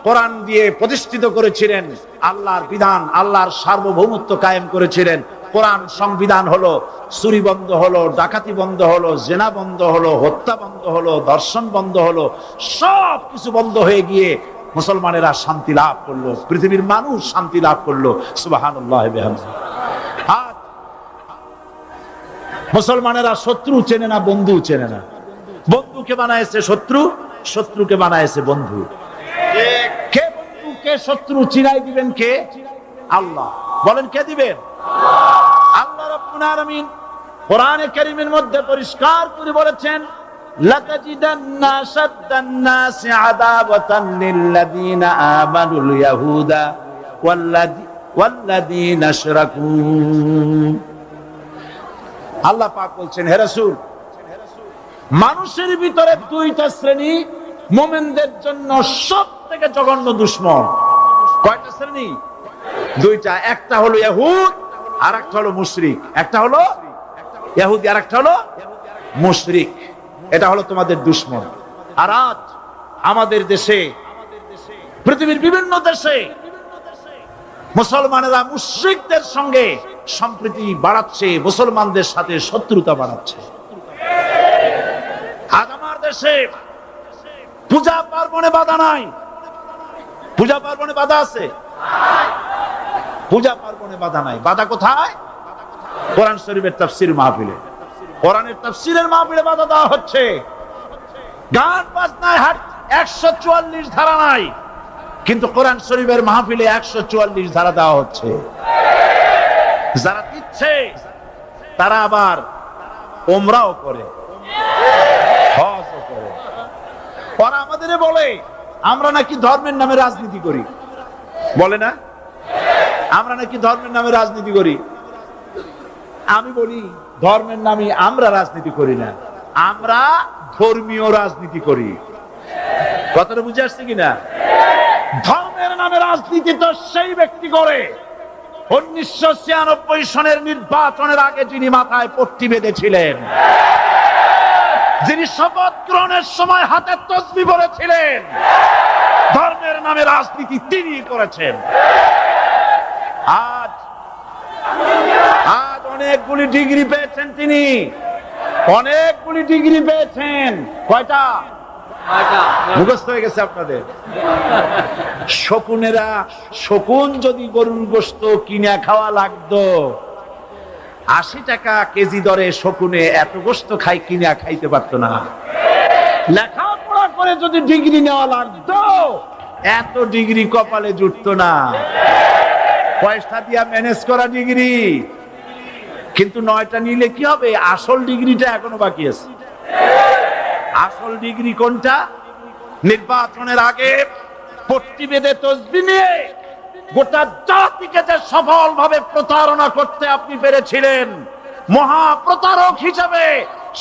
কোরআন দিয়ে প্রতিষ্ঠিত করেছিলেন। আল্লাহর বিধান, আল্লাহর সার্বভৌমত্ব কায়েম করেছিলেন। কোরআন সংবিধান হলো, চুরি বন্ধ হলো, ডাকাতি বন্ধ হলো, জেনা বন্ধ হলো, হত্যা বন্ধ হলো, ধর্ষণ বন্ধ হলো, সব কিছু বন্ধ হয়ে গিয়ে মুসলমানেরা শান্তি লাভ করলো, পৃথিবীর মানুষ শান্তি লাভ করলো। সুবহানাল্লাহ বিহামদিহি। আজ মুসলমানেরা শত্রু চেনে না, বন্ধু চেনে না। বন্ধুকে বানায়েছে শত্রু, শত্রুকে বানায়েছে বন্ধু। কে বন্ধু কে শত্রু চিনাই দিবেন কে? আল্লাহ। বলেন কে দিবেন? আল্লাহ রাব্বুল আলামিন কোরআনে কারীমের মধ্যে পরিষ্কার করে বলেছেন, লাতাজিদান্না শাদ্দান নাসি আদাওয়াতান লিল্লাযীনা আমানুল ইয়াহুদা ওয়াল্লাযীনা আশরাকু। আল্লাহ পাক বলছেন, হে রাসূল, মানুষের ভিতরে 2টা শ্রেণী মুমিনদের জন্য সবথেকে জঘন্য দুশমন। কয়টা শ্রেণী? 2টা। একটা হলো ইহুদ, আর একটা হলো মুশরিক। একটা হলো ইহুদি, আর একটা হলো মুশরিক। এটা হলো তোমাদের দুশমন। আর আজ আমাদের দেশে, পৃথিবীর বিভিন্ন দেশে মুসলমানেরা মুশরিকদের সঙ্গে সম্প্রীতি বাড়াচ্ছে, মুসলমানদের সাথে শত্রুতা বাড়াচ্ছে। আজ আমার দেশে পূজা পার্বণে বাধা নাই। পূজা পার্বণে বাধা আছে? পূজা পার্বণে বাধা নাই। বাধা কোথায়? কোরআন শরীফের তাফসীর মাহফিলে। কোরআনের তাফসীরের মাহফিলে বাধা দেওয়া হচ্ছে। গান বাজনায় 144 ধারা নাই, কিন্তু কোরআন শরীফের মাহফিলে 144 ধারা দেওয়া হচ্ছে। যারা দিচ্ছে তারা আবার ওমরাও করে, হজও করে। ওরা আমাদের বলে আমরা নাকি ধর্মের নামে রাজনীতি করি। বলে না? আমরা নাকি ধর্মের নামে রাজনীতি করি। আমি বলি, ধর্মের নামে আমরা রাজনীতি করি না, আমরা ধর্মীয় রাজনীতি করি। কথাটা বুঝে আসছে কিনা? ধর্মের নামে রাজনীতি তো সেই ব্যক্তি করে 1996 সনের নির্বাচনের আগে যিনি মাথায় পট্টি বেঁধেছিলেন, যিনি শপথ গ্রহণের সময় হাতে তসবিহ পড়েছিলেন। ধর্মের নামে রাজনীতি তিনি করেছেন। আজ অনেকগুলি ডিগ্রি পেয়েছেন তিনি, অনেকগুলি ডিগ্রি পেয়েছেন। কয়টা? মুখস্থ হয়ে গেছে আপনাদের। শকুনেরা, শকুন যদি গরুর গোশত কিনে খাওয়া লাগতো, 80 টাকা কেজি দরে শকুনে এত গোশত কিনা খাইতে পারতো না। লেখাপড়া করে যদি ডিগ্রি নেওয়া লাগতো, এত ডিগ্রি কপালে জুটতো না। পয়সা দিয়া ম্যানেজ করা ডিগ্রি, কিন্তু 9টা নিলে কি হবে? আসল ডিগ্রিটা এখনো বাকি আছে। আসল ডিগ্রি কোনটা? নির্বাচনের আগে পট্টি বেঁধে তসবিহ নিয়ে গোটা জাতিকে যে সফলভাবে প্রতারণা করতে আপনি পেরেছিলেন মহা প্রতারক হিসেবে,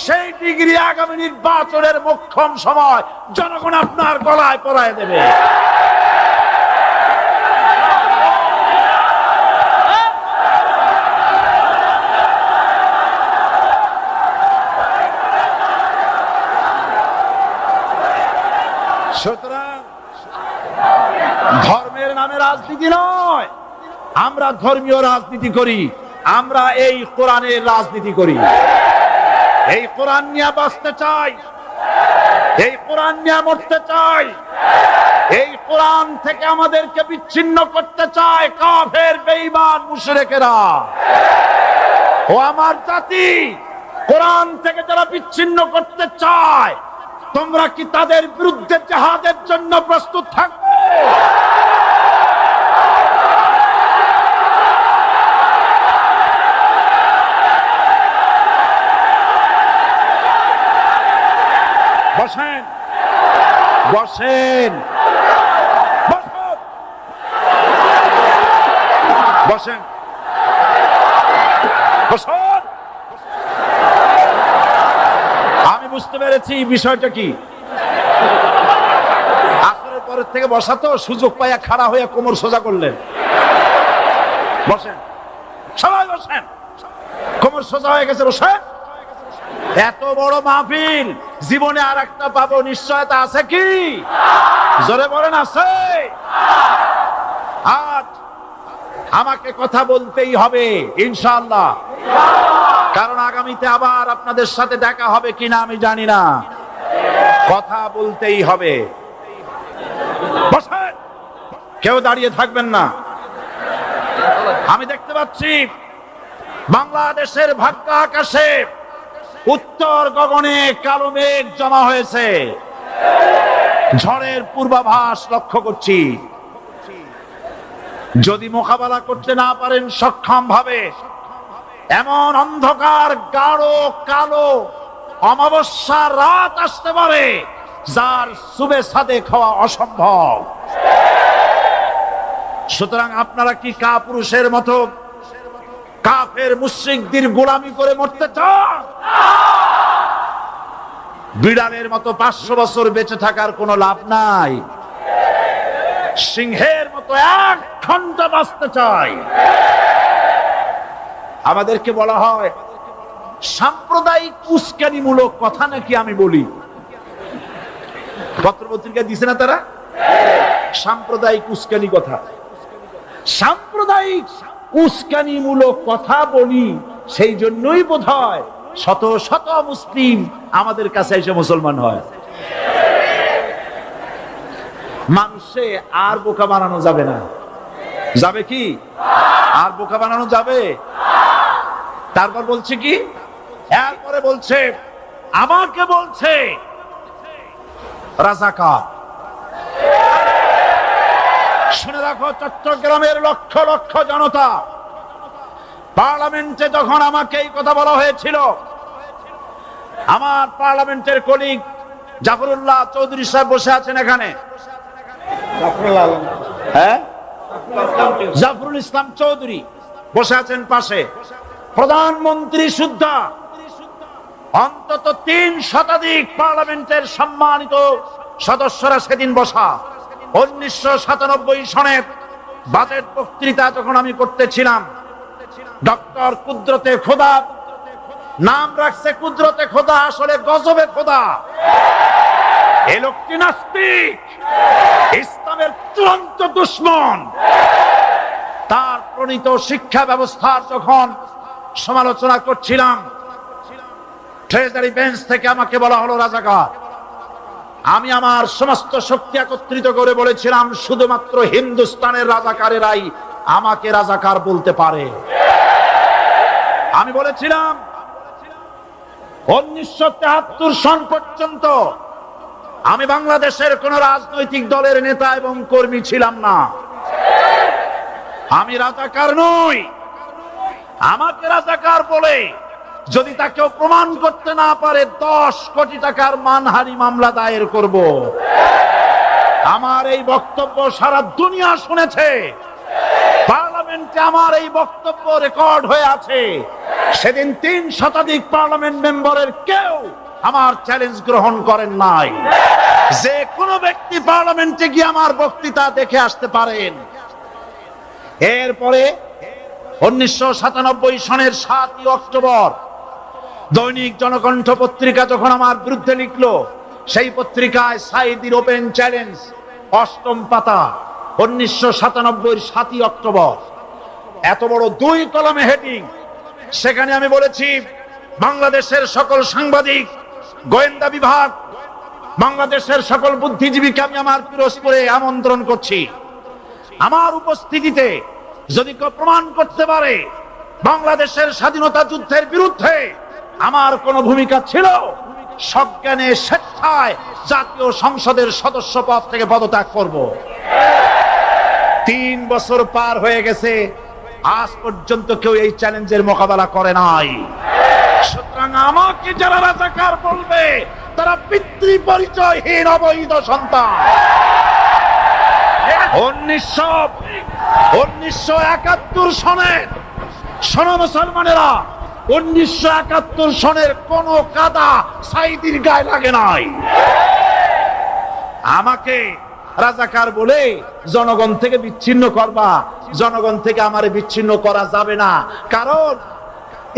সেই ডিগ্রি আগামী নির্বাচনের মোক্ষম সময় জনগণ আপনার গলায় পরায় দেবে। সুতরাং ধর্মের নামে রাজনীতি নয়, আমরা ধর্মীয় রাজনীতি করি, আমরা এই কোরআনের রাজনীতি করি। এই কোরআন নিয়ে বাঁচতে চাই, এই কোরআন নিয়ে মরতে চাই। এই কোরআন থেকে আমাদেরকে বিচ্ছিন্ন করতে চায় কাফের, বেঈমান, মুশরিকেরা। ও আমার জাতি, কোরআন থেকে যারা বিচ্ছিন্ন করতে চায়, তোমরা কি তাদের বিরুদ্ধে জিহাদের জন্য প্রস্তুত থাকবে? বসেন, বসেন, বসেন, বসেন। আমি বুঝতে পেরেছি বিষয়টা কি। আসরের পরের থেকে বসা তো, সুযোগ পাইয়া খাড়া হইয়া কোমর সোজা করলেন। বসেন, সবাই বসেন। কোমর সোজা হয়ে গেছে, বসেন। এত বড় মাহফিল, জীবনে আর একটা পাবো নিশ্চয়তা আছে কি? জোরে বলেন, আছে? আজ আমাকে কথা বলতেই হবে ইনশাআল্লাহ, কারণ আগামীতে আবার আপনাদের সাথে দেখা হবে কিনা আমি জানি না। কথা বলতেই হবে। বসেন, কেউ দাঁড়িয়ে থাকবেন না। আমি দেখতে পাচ্ছি বাংলাদেশের ভাগ্য আকাশে উত্তর গগনে কালো মেঘ জমা হয়েছে, ঝড়ের পূর্বাভাস লক্ষ্য করছি। যদি মোকাবেলা করতে না পারেন সক্ষম ভাবে, এমন অন্ধকার গাঢ় কালো অমাবস্যার রাত আসতে পারে যার সুবে সাদেক হওয়া অসম্ভব। সুতরাং আপনারা কি কাপুরুষের মতো কাফের মুশরিকদের গোলামি করে মরতে চান? বিড়ালের মতো 500 বছর বেঁচে থাকার কোনো লাভ নাই। সিংহের মতো 1 ঘন্টা বাঁচতে চাই। আমাদেরকে বলা হয় সাম্প্রদায়িক উস্কানিমূলক কথা নাকি আমি বলি। পত্রপত্রিকা দিছে না তারা? সাম্প্রদায়িক উস্কানি কথা, সাম্প্রদায়িক উস্কানিমূলক কথা বলি। সেই জন্যই বোধহয় শত শত মুসলিম আমাদের কাছে এসে মুসলমান হয়। মানুষে আর বোকা বানানো যাবে না। যাবে কি? আর বোকা বানানো যাবে? তারপর বলছে কি? এরপরে বলছে, আমাকে বলছে রাজাকার। শুনে রাখো, চট্টগ্রামের লক্ষ লক্ষ জনতা, পার্লামেন্টে যখন আমাকে এই কথা বলা হয়েছিল, আমার পার্লামেন্টের কলিগ জাফরুল্লাহ চৌধুরী সাহেব বসে আছেন এখানে। হ্যাঁ, জাফরুল ইসলাম চৌধুরী বসে আছেন পাশে। প্রধানমন্ত্রী সুদ্ধা, অন্তত 3 শতাধিক পার্লামেন্টের সম্মানিত সদস্যরা সেদিন বসা। 1997 সনের বাজেট বক্তৃতা যখন আমি করতেছিলাম, ডক্টর কুদরতে খোদা, নাম রাখছে কুদরতে খোদা, আসলে গজবে খোদা। এই লোকটি নাস্তিক, ইসলামের চূড়ান্ত দুশমন। তার প্রণীত শিক্ষা ব্যবস্থার যখন সমালোচনা করছিলাম, ট্রেজারি বেঞ্চ থেকে আমাকে বলা হলো রাজাকার। আমি আমার সমস্ত শক্তি একত্রিত করে বলেছিলাম, শুধুমাত্র হিন্দুস্তানের রাজাকারেরাই আমাকে রাজাকার বলতে পারে। আমি বলেছিলাম 1973 সন পর্যন্ত আমি বাংলাদেশের কোন রাজনৈতিক দলের নেতা এবং কর্মী ছিলাম না। আমি রাজাকার নই। আমাকে রাজাকার বলে যদি তাকে প্রমাণ করতে না পারে 10 কোটি টাকার মানহানি মামলা দায়ের করব। আমার এই বক্তব্য সারা দুনিয়া শুনেছে। পার্লামেন্টে আমার এই বক্তব্য রেকর্ড হয়ে আছে। সেদিন 3 শতাধিক পার্লামেন্ট মেম্বারের কেউ আমার চ্যালেঞ্জ গ্রহণ করেন নাই। যে কোনো ব্যক্তি পার্লামেন্টে গিয়ে আমার বক্তৃতা দেখে আসতে পারেন। এরপরে 1997 সনের 7 অক্টোবর দৈনিক জনকণ্ঠ পত্রিকা যখন আমার বিরুদ্ধে লিখলো, সেই পত্রিকায় সাইদির ওপেন চ্যালেঞ্জ, 8ম পাতা, 1997 7ই অক্টোবর, এত বড় 2 কলমে হেডিং। সেখানে আমি বলেছি, বাংলাদেশের সকল সাংবাদিক, গোয়েন্দা বিভাগ, বাংলাদেশের সকল বুদ্ধিজীবীকে আমি আমার পিরোজপুরে আমন্ত্রণ করছি, আমার উপস্থিতিতে যদি কেউ প্রমাণ করতে পারে বাংলাদেশের স্বাধীনতা যুদ্ধের বিরুদ্ধে আমার কোনো ভূমিকা ছিল, সজ্ঞানে স্বেচ্ছায় জাতীয় সংসদের সদস্য পদ থেকে পদত্যাগ করব। 3 বছর পার হয়ে গেছে, আজ পর্যন্ত কেউ এই চ্যালেঞ্জের মোকাবেলা করে নাই। সুতরাং আমাকে যারা রাজাকার বলবে তারা পিতৃ পরিচয়হীন অবৈধ সন্তান। 1971 সনের, শোনো মুসলমানেরা, 1971 সনের কোন কাদা সাইদির গায়ে লাগে নাই। আমাকে রাজাকার বলে জনগণ থেকে বিচ্ছিন্ন করবা, জনগণ থেকে আমারে বিচ্ছিন্ন করা যাবে না। কারণ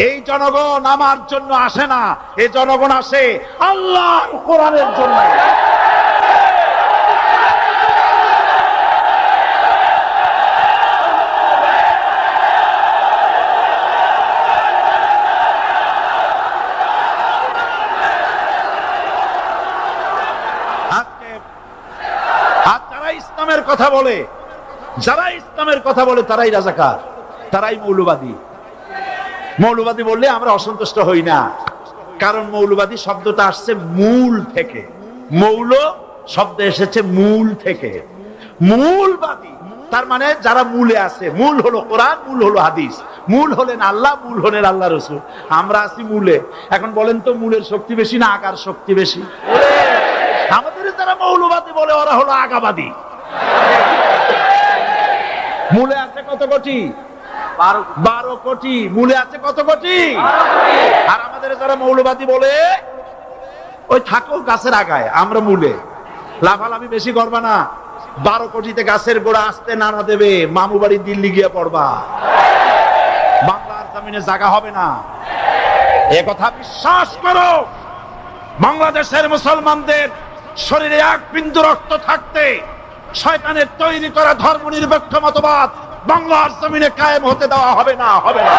এই জনগণ আমার জন্য আসে না, এই জনগণ আসে আল্লাহর কোরআনের জন্য। ইসলামের কথা বলে, যারা ইসলামের কথা বলে তারাই রাজাকার, তারাই মৌলবাদী। মৌলবাদী বললে আমরা অসন্তুষ্ট হই না, কারণ মৌলবাদী শব্দটা আসছে মূল থেকে। মৌল শব্দ এসেছে মূল থেকে। মূলবাদী তার মানে যারা মূলে আছে। মূল হলো কোরআন, মূল হলো হাদিস, মূল হলেন আল্লাহ, মূল হলেন আল্লাহ রসুল। আমরা আছি মূলে। এখন বলেন তো মূলের শক্তি বেশি না আগার শক্তি বেশি? আমাদের যারা মৌলবাদী বলে ওরা হলো আগাবাদী। মূলে আছে কত কোটি? 12 কোটি। মূলে আছে কত কোটি? আর আমাদের যারা মৌলবাদী বলে ওই থাকো গাছের আগায়, আমরা মূলে। লাফালাফি বেশি করবা না, 12 কোটিতে গাছের গোড়া আসতে নানা দেবে, মামু বাড়ি দিল্লি গিয়ে পড়বা, বাংলার জমিনে জায়গা হবে না। এ কথা বিশ্বাস করো। বাংলাদেশের মুসলমানদের শরীরে 1 বিন্দু রক্ত থাকতে শয়তানের তৈরি করা ধর্মনিরপেক্ষ মতবাদ বাংলার জমিনে কায়েম হতে দেওয়া হবে না, হবে না।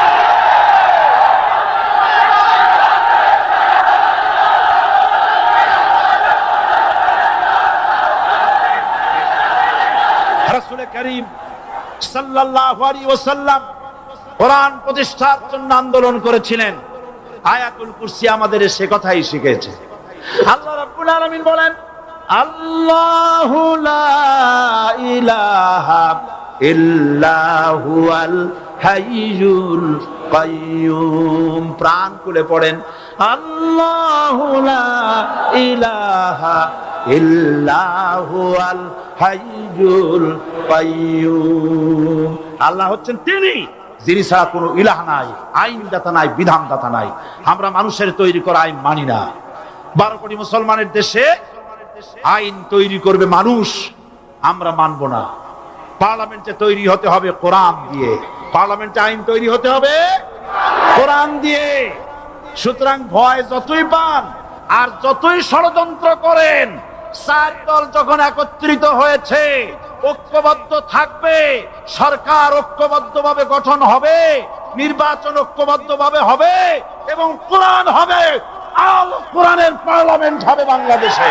রাসূল করিম সাল্লাল্লাহু আলাইহি ওয়াসাল্লাম কোরআন প্রতিষ্ঠার জন্য আন্দোলন করেছিলেন। আয়াতুল কুরসি আমাদের সে কথাই শিখেছে। আল্লাহ রাব্বুল আলামিন বলেন, আল্লাহু লা ইলাহা ইল্লা হুয়াল হাইয়ুল কাইয়ুম। প্রাণ খুলে পড়েন, আল্লাহু লা ইলাহা ইল্লা হুয়াল হাইয়ুল কাইয়ুম। আল্লাহ হচ্ছেন তিনি যিনি ছাড়া কোনো ইলাহ নাই, আইনদাতা নাই, বিধানদাতা নাই। আমরা মানুষের তৈরি করা আইন মানি না। 12 কোটি মুসলমানের দেশে আইন তৈরি করবে মানুষ, আমরা মানব না। পার্লামেন্টে তৈরি হতে হবে কোরআন দিয়ে, পার্লামেন্টে আইন তৈরি হতে হবে কোরআন দিয়ে। সুতরাং ভয় যতই পান আর যতই ষড়যন্ত্র করেন, 4 দল যখন একত্রিত হয়েছে, ঐক্যবদ্ধ থাকবে, সরকার ঐক্যবদ্ধভাবে গঠন হবে, নির্বাচন ঐক্যবদ্ধভাবে হবে এবং কোরআন হবে, আল কোরআনের পার্লামেন্ট হবে বাংলাদেশে।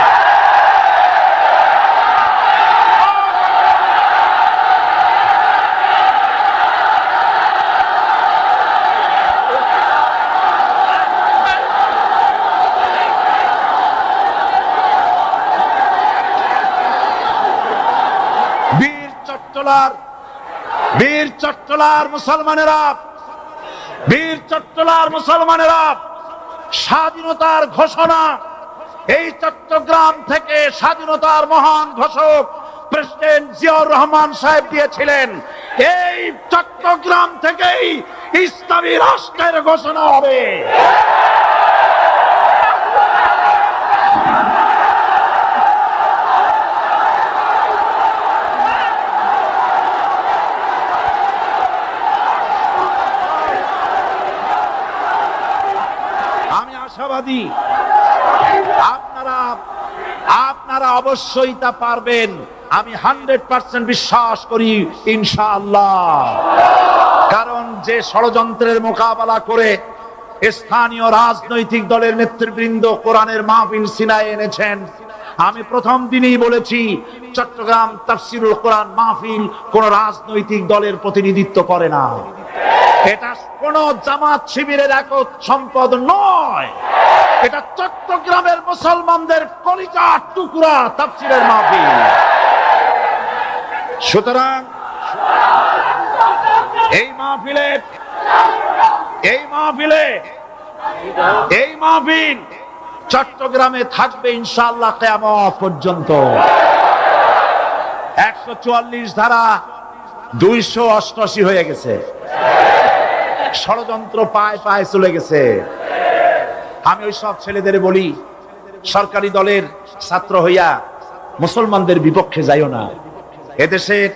বীর চট্টলার মুসলমানেরা, বীর চট্টলার মুসলমানেরা স্বাধীনতার ঘোষণা এই চট্টগ্রাম থেকে স্বাধীনতার মহান ঘোষক প্রেসিডেন্ট জিয়াউর রহমান সাহেব দিয়েছিলেন। এই চট্টগ্রাম থেকেই ইসলামী রাষ্ট্রের ঘোষণা হবে। আশাবাদী আপনারা আপনারা অবশ্যই তা পারবেন, আমি 100% বিশ্বাস করি ইনশাআল্লাহ। কারণ যে ষড়যন্ত্রের মোকাবেলা করে স্থানীয় রাজনৈতিক দলের নেতৃবৃন্দ কোরআনের মাহফিল সিনায় এনেছেন, আমি প্রথম দিনেই বলেছি চট্টগ্রাম তাফসিরুল কোরআন মাহফিল কোন রাজনৈতিক দলের প্রতিনিধিত্ব করে না। এটা কোন জামাত শিবিরের একক সম্পদ নয়, এটা চট্টগ্রামের মুসলমানদের কলিজার টুকরা তাফসিরের মাহফিল। সুতরাং এই মাহফিল চট্টগ্রামে থাকবে ইনশাআল্লাহ কিয়ামত পর্যন্ত। 144 ধারা 288 হয়ে গেছে, ষড়যন্ত্র পায় পায় চলে গেছে। আমি ওই সব ছেলেদের বলি, সরকারি দলের ছাত্র হইয়া মুসলমানদের বিপক্ষে যাইও না। এদেশের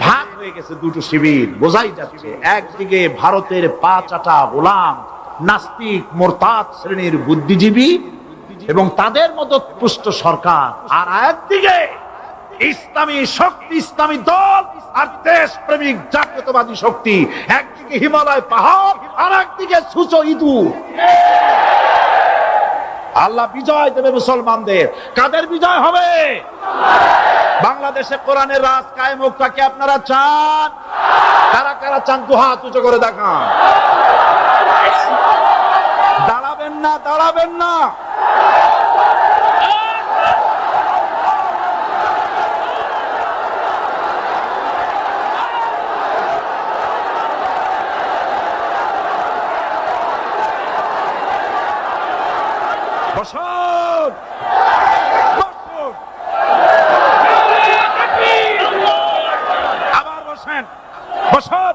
ভাগ হয়ে গেছে দুটো শিবির, বোঝাই যাচ্ছে। একদিকে ভারতের পাঁচাটা গোলাম নাস্তিক মোরতাদ শ্রেণীর বুদ্ধিজীবী এবং তাদের মদতপুষ্ট সরকার, আর একদিকে ইসলামী শক্তি, ইসলামী দল আর দেশ প্রেমিক জাতীয়তাবাদী শক্তি। একদিকে হিমালয় পাহাড় আর একদিকে সূচো ইঁদুর। আল্লাহ বিজয় দেবে মুসলমানদের। কাদের বিজয় হবে? বাংলাদেশে কোরআনের রাজ কায়েম হোক, তাকে আপনারা চান? কারা কারা চান দু হাত উঁচু করে দেখান। দাঁড়াবেন না, দাঁড়াবেন না। বসুন, বসুন, আবার বসেন, বসুন।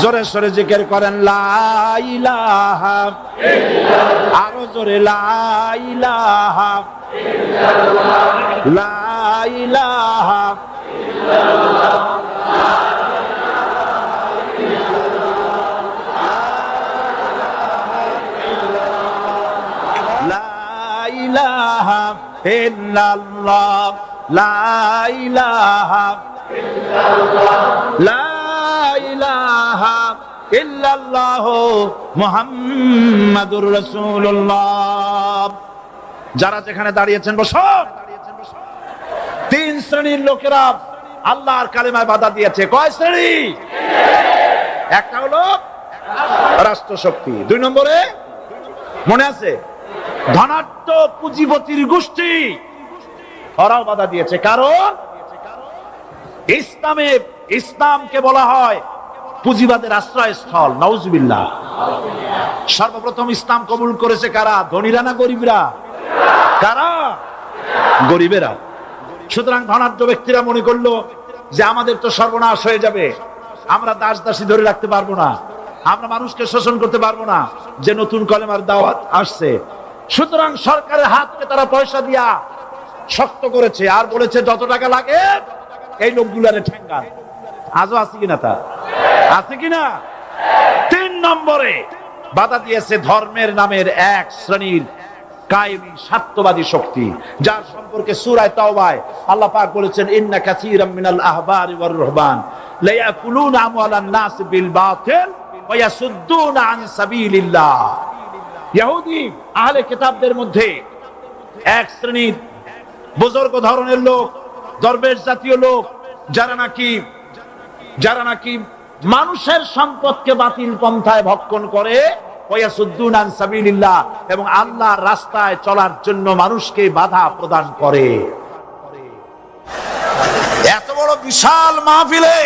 জোরে সোরে জিকির করেন লা ইলাহা ইল্লাল্লাহ, আরো জোরে লা ইলাহা ইল্লাল্লাহ, লা ইলাহা ইল্লাল্লাহ, ইলাহা ইল্লাল্লাহ, লা ইলাহা ইল্লাল্লাহ, লা ইলাহা ইল্লাল্লাহ মুহাম্মাদুর রাসূলুল্লাহ। যারা যেখানে দাঁড়িয়েছেন বসুন। তিন শ্রেণীর লোকেরা আল্লাহর কালেমায় বাধা দিয়েছে। কয় শ্রেণী? একটা হলো রাষ্ট্রশক্তি, 2 নম্বরে মনে আছে ধনাঢ্য পুঁজিপতির গোষ্ঠী, ওরাও বাধা দিয়েছে। কারণ ইসলামকে বলা হয় পুঁজিবাদের আশ্রয়স্থল। নাউজুবিল্লাহ। সর্বপ্রথম ইসলাম কবুল করেছে কারা? ধনীরা না গরিবরা? কারা? গরিবেরা। সুতরাং ধনাঢ্য ব্যক্তিরা মনে করলো যে আমাদের তো সর্বনাশ হয়ে যাবে, আমরা দাস দাসী ধরে রাখতে পারবো না, আমরা মানুষকে শোষণ করতে পারবো না, যে নতুন কলেমার দাওয়াত আসছে। সুতরাং সরকারের হাতকে তারা পয়সা দিয়া শক্ত করেছে আর বলেছে যত টাকা লাগে এই লোকগুলারে ঠেঙ্গান। আজও আছে কিনা? তা আছে কিনা? 3 নম্বরে বাধা দিয়েছে ধর্মের নামের এক শ্রেণীর কায়েমি স্বার্থবাদী শক্তি, যার সম্পর্কে সূরা তাওবায় আল্লাহ পাক বলেছেন ইন্না কাসীরাম মিনাল আহবারি ওয়ার রুহবান লা ইয়াকুলুনা আমওয়ালান নাস বিল বাতিল ওয়া ইয়াসুদ্দুনা আন সাবিলিল্লাহ। ইহুদি আহলে কিতাবদের মধ্যে এক শ্রেণীর বুজুর্গ ধরনের লোক, দরবেশ জাতীয় লোক, যারা নাকি মানুষের সম্পদকে বাতিল পন্থায় ভক্ষণ করে, ওয়াসুদ্দুনা আন সাবিলিল্লাহ, এবং আল্লাহর রাস্তায় চলার জন্য মানুষকে বাধা প্রদান করে। এত বড় বিশাল মাহফিলে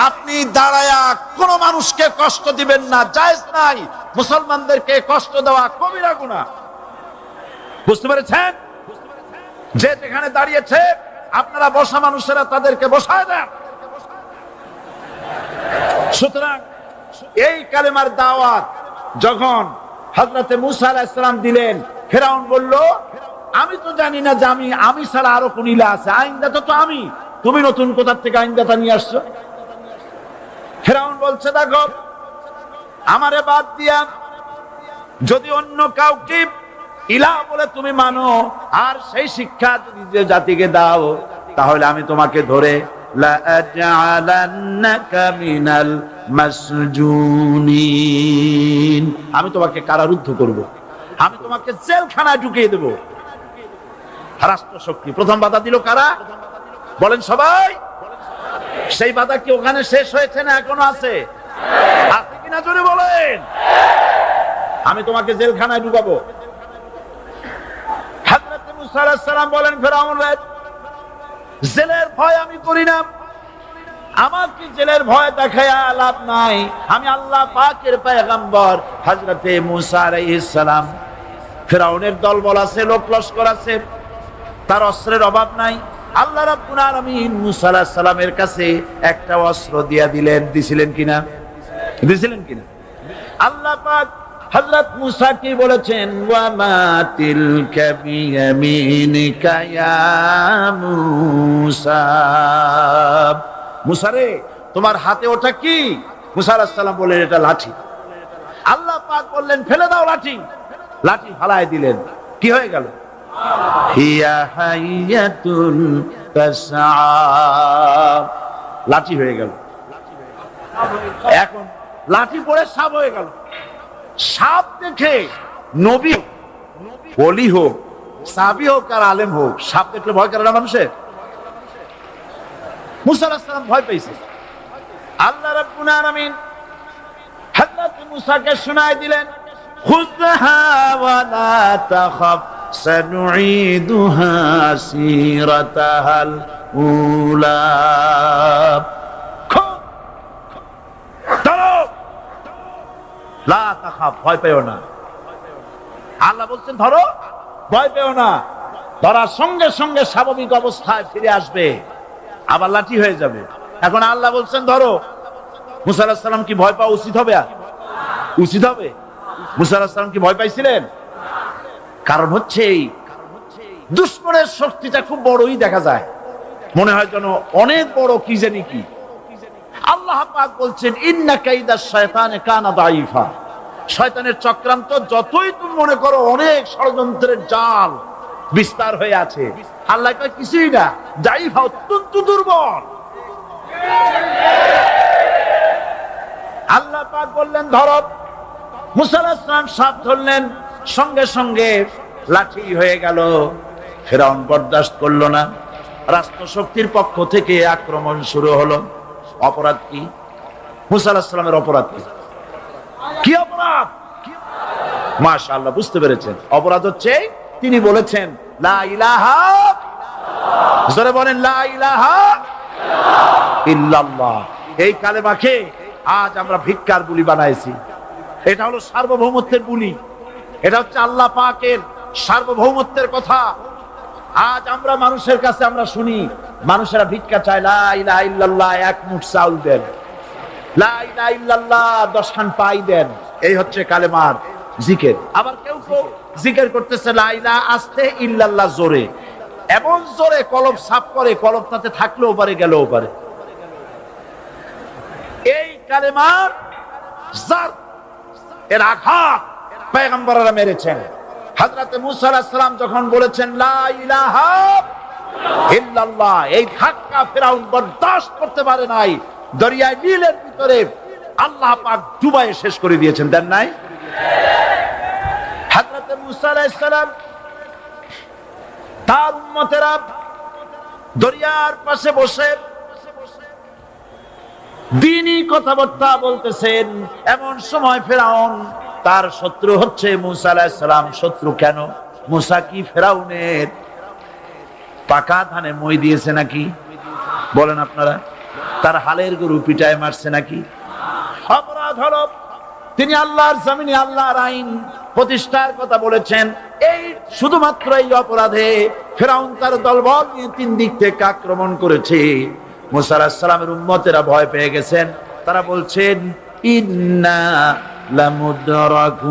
আপনি দাঁড়ায়া কোন মানুষকে কষ্ট দিবেন না, জায়েজ নাই। মুসলমানদেরকে কষ্ট দেওয়া কবিরা গুনাহ। বুঝতে পেরেছেন? যে যেখানে দাঁড়িয়েছে আপনারা বসা মানুষেরা তাদেরকে বসায় দেন। সুতরাং এই কালেমার দাওয়াত যখন হযরতে মুসা আলাইহিস সালাম দিলেন, ফেরাউন বলল আমি তো জানি না যে আমি ছাড়া আরো কোন ইলাহ আছে, আইনদাতা তো আমি, তুমি নতুন কোথা থেকে আইনদাতা নিয়ে আসছো? ফেরাউন বলছে দেখো আমারে বাদ দিয়া যদি অন্য কাউকে ইলাহ বলে তুমি মানো, আর সেই শিক্ষা যদি যে জাতিকে দাও, তাহলে আমি তোমাকে ধরে লাআজআলান্নাকা মিনাল মাসজুনিন, আমি তোমাকে কারারুদ্ধ করব, আমি তোমাকে জেলখানায় ঢুকিয়ে দেব। রাষ্ট্রশক্তি প্রথম বাধা দিল কারা? বলেন সবাই। সেই বাধা কি ওখানে শেষ হয়েছে না এখনো আছে? আছে কিনা জোরে বলেন। আমি তোমাকে জেলখানায় ঢুকাবো। হযরত মুসা আলাইহিস সালাম বলেন, ফেরাউন রে, জেলের ভয় আমি করি না, আমাকে জেলের ভয় দেখায়া লাভ নাই, আমি আল্লাহ পাকের পয়গম্বর। হযরত মুসা আলাইহিস সালাম, ফেরাউনের দলবল আছে, লোক লস্কর আছে, তার অস্ত্রের অভাব নাই। আল্লাহ রাব্বুল আলামিন মুসা আলাইহিস সালামের কাছে একটা অস্ত্র দিয়া দিলেন। দিছিলেন কিনা? আল্লাহ পাক হযরত মুসা কি বলেছেন? ওয়া মা তিলকা বিয়ামিনিকা ইয়া মুসা, মুসা রে, তোমার হাতে ওটা কি? মুসা আলাইহিস সালাম বললেন, এটা লাঠি। আল্লাহ পাক বললেন, ফেলে দাও লাঠি। লাঠি ফালায় দিলেন, কি হয়ে গেল? হিয়া হাইয়াতুন তাসআ, লাঠি হয়ে গেল। এখন লাঠি পড়ে সাপ হয়ে গেল। সাপ দেখে নবী, ওলি হোক, সাহাবী হোক আর আলেম হোক, সাপ দেখলে ভয় করে না মানুষের? মুসা আলাইহিস সালাম ভয় পেয়েছে। আল্লাহ রাব্বুল আলামিন হযরত মুসাকে শোনায় দিলেন, খুযহা ওয়া লা তাখাফ সানুঈদুহা সিরাতাহাল উলা, লা তাখাফ, ভয় পেও না। আল্লাহ বলছেন ধরো, ভয় পেও না। ধরার সঙ্গে সঙ্গে স্বাভাবিক অবস্থায় ফিরে আসবে, আবার লাঠি হয়ে যাবে। এখন আল্লাহ বলছেন ধরো। মুসা আলাইহিস সালাম কি ভয় পাওয়া উচিত হবে? উচিত হবে? মুসা আলাইহিস সালাম কি ভয় পাইছিলেন? কারণ হচ্ছে এই দুশমনের শক্তিটা খুব বড়ই দেখা যায়, মনে হয় যেন অনেক বড়, কি জানি কি। আল্লাহ পাক বলছেন, ইন্না কাইদাশ শায়তানে কানা দাঈফা, শয়তানের চক্রান্ত যতই তুমি মনে করো অনেক ষড়যন্ত্রের জাল বিস্তার হয়ে আছে, আল্লাহ কয় কিছুই না, দাঈফা, অত্যন্ত দুর্বল। আল্লাহ পাক বললেন ধরো। মুসা আলাইহিস সালাম সাপ ধরলেন, সঙ্গে সঙ্গে লাঠি হয়ে গেল। ফেরাউন বরদাস্ত করলো না, রাষ্ট্রশক্তির পক্ষ থেকে আক্রমণ শুরু হলো। অপরাধ কি? মুসা আলাইহিস সালামের অপরাধ কি? কি অপরাধ? মাশাআল্লাহ, বুঝতে পেরেছেন। অপরাধ হচ্ছে তিনি বলেছেন লা ইলাহা, জোরে বলেন লা ইলাহা ইল্লাল্লাহ। এই কালেমাকে আজ আমরা ভিক্ষার বুলি বানাইছি। এটা হলো সার্বভৌমত্বের বুলি, এটা হচ্ছে আল্লাহ পাকের সার্বভৌমত্বের কথা। আজ আমরা মানুষের কাছে আমরা শুনি, মানুষেরা ভিক্ষা চায়, লা ইলাহা ইল্লাল্লাহ, এক মুঠ চাউল দেন, লা ইলাহা ইল্লাল্লাহ 10 খান পাই দেন। এই হচ্ছে কালেমার জিকির। আবার কেউ কেউ জিকির করতেছে লা ইলাহা আস্তে, ইল্লাল্লাহ জোরে, এমন জোরে কলব সাফ করে, কলব তাতে থাকলেও পারে, গেলেও পারে। এই কালেমার জার, এর আঘাত পয়গম্বররা মেরেছেন। হযরত মুসা আলাইহিস সালাম যখন বলেছেন লা ইলাহা ইল্লাল্লাহ, এই ধাক্কা ফেরাউন বরদাস্ত করতে পারে নাই। দরিয়ায় নীলের ভিতরে আল্লাহ পাক ডুবাইয়ে শেষ করে দিয়েছেন, দেন নাই? হযরত মুসা আলাইহিস সালাম, তার উম্মতেরা দরিয়ার পাশে বসে দ্বীনি কথাবার্তা বলতেছেন। এমন সময় ফেরাউন, তার শত্রু হচ্ছে মুসা আলাইহিস সালাম। শত্রু কেন? মুসা কি ফেরাউনের পাকা ধানে মই দিয়েছে নাকি? বলেন আপনারা। তার হালের গরু পিটায় মারছে নাকি? অপরাধ হলো তিনি আল্লাহর জমিনে আল্লাহর আইন প্রতিষ্ঠার কথা বলেছেন। এই শুধুমাত্র এই অপরাধে ফেরাউন তার দলবল নিয়ে 3 দিক থেকে আক্রমণ করেছে। মুসা আলাইহিস সালামের উম্মতেরা ভয় পেয়ে গেছেন। তারা বলছেন ইন্না লামুদরাকুন,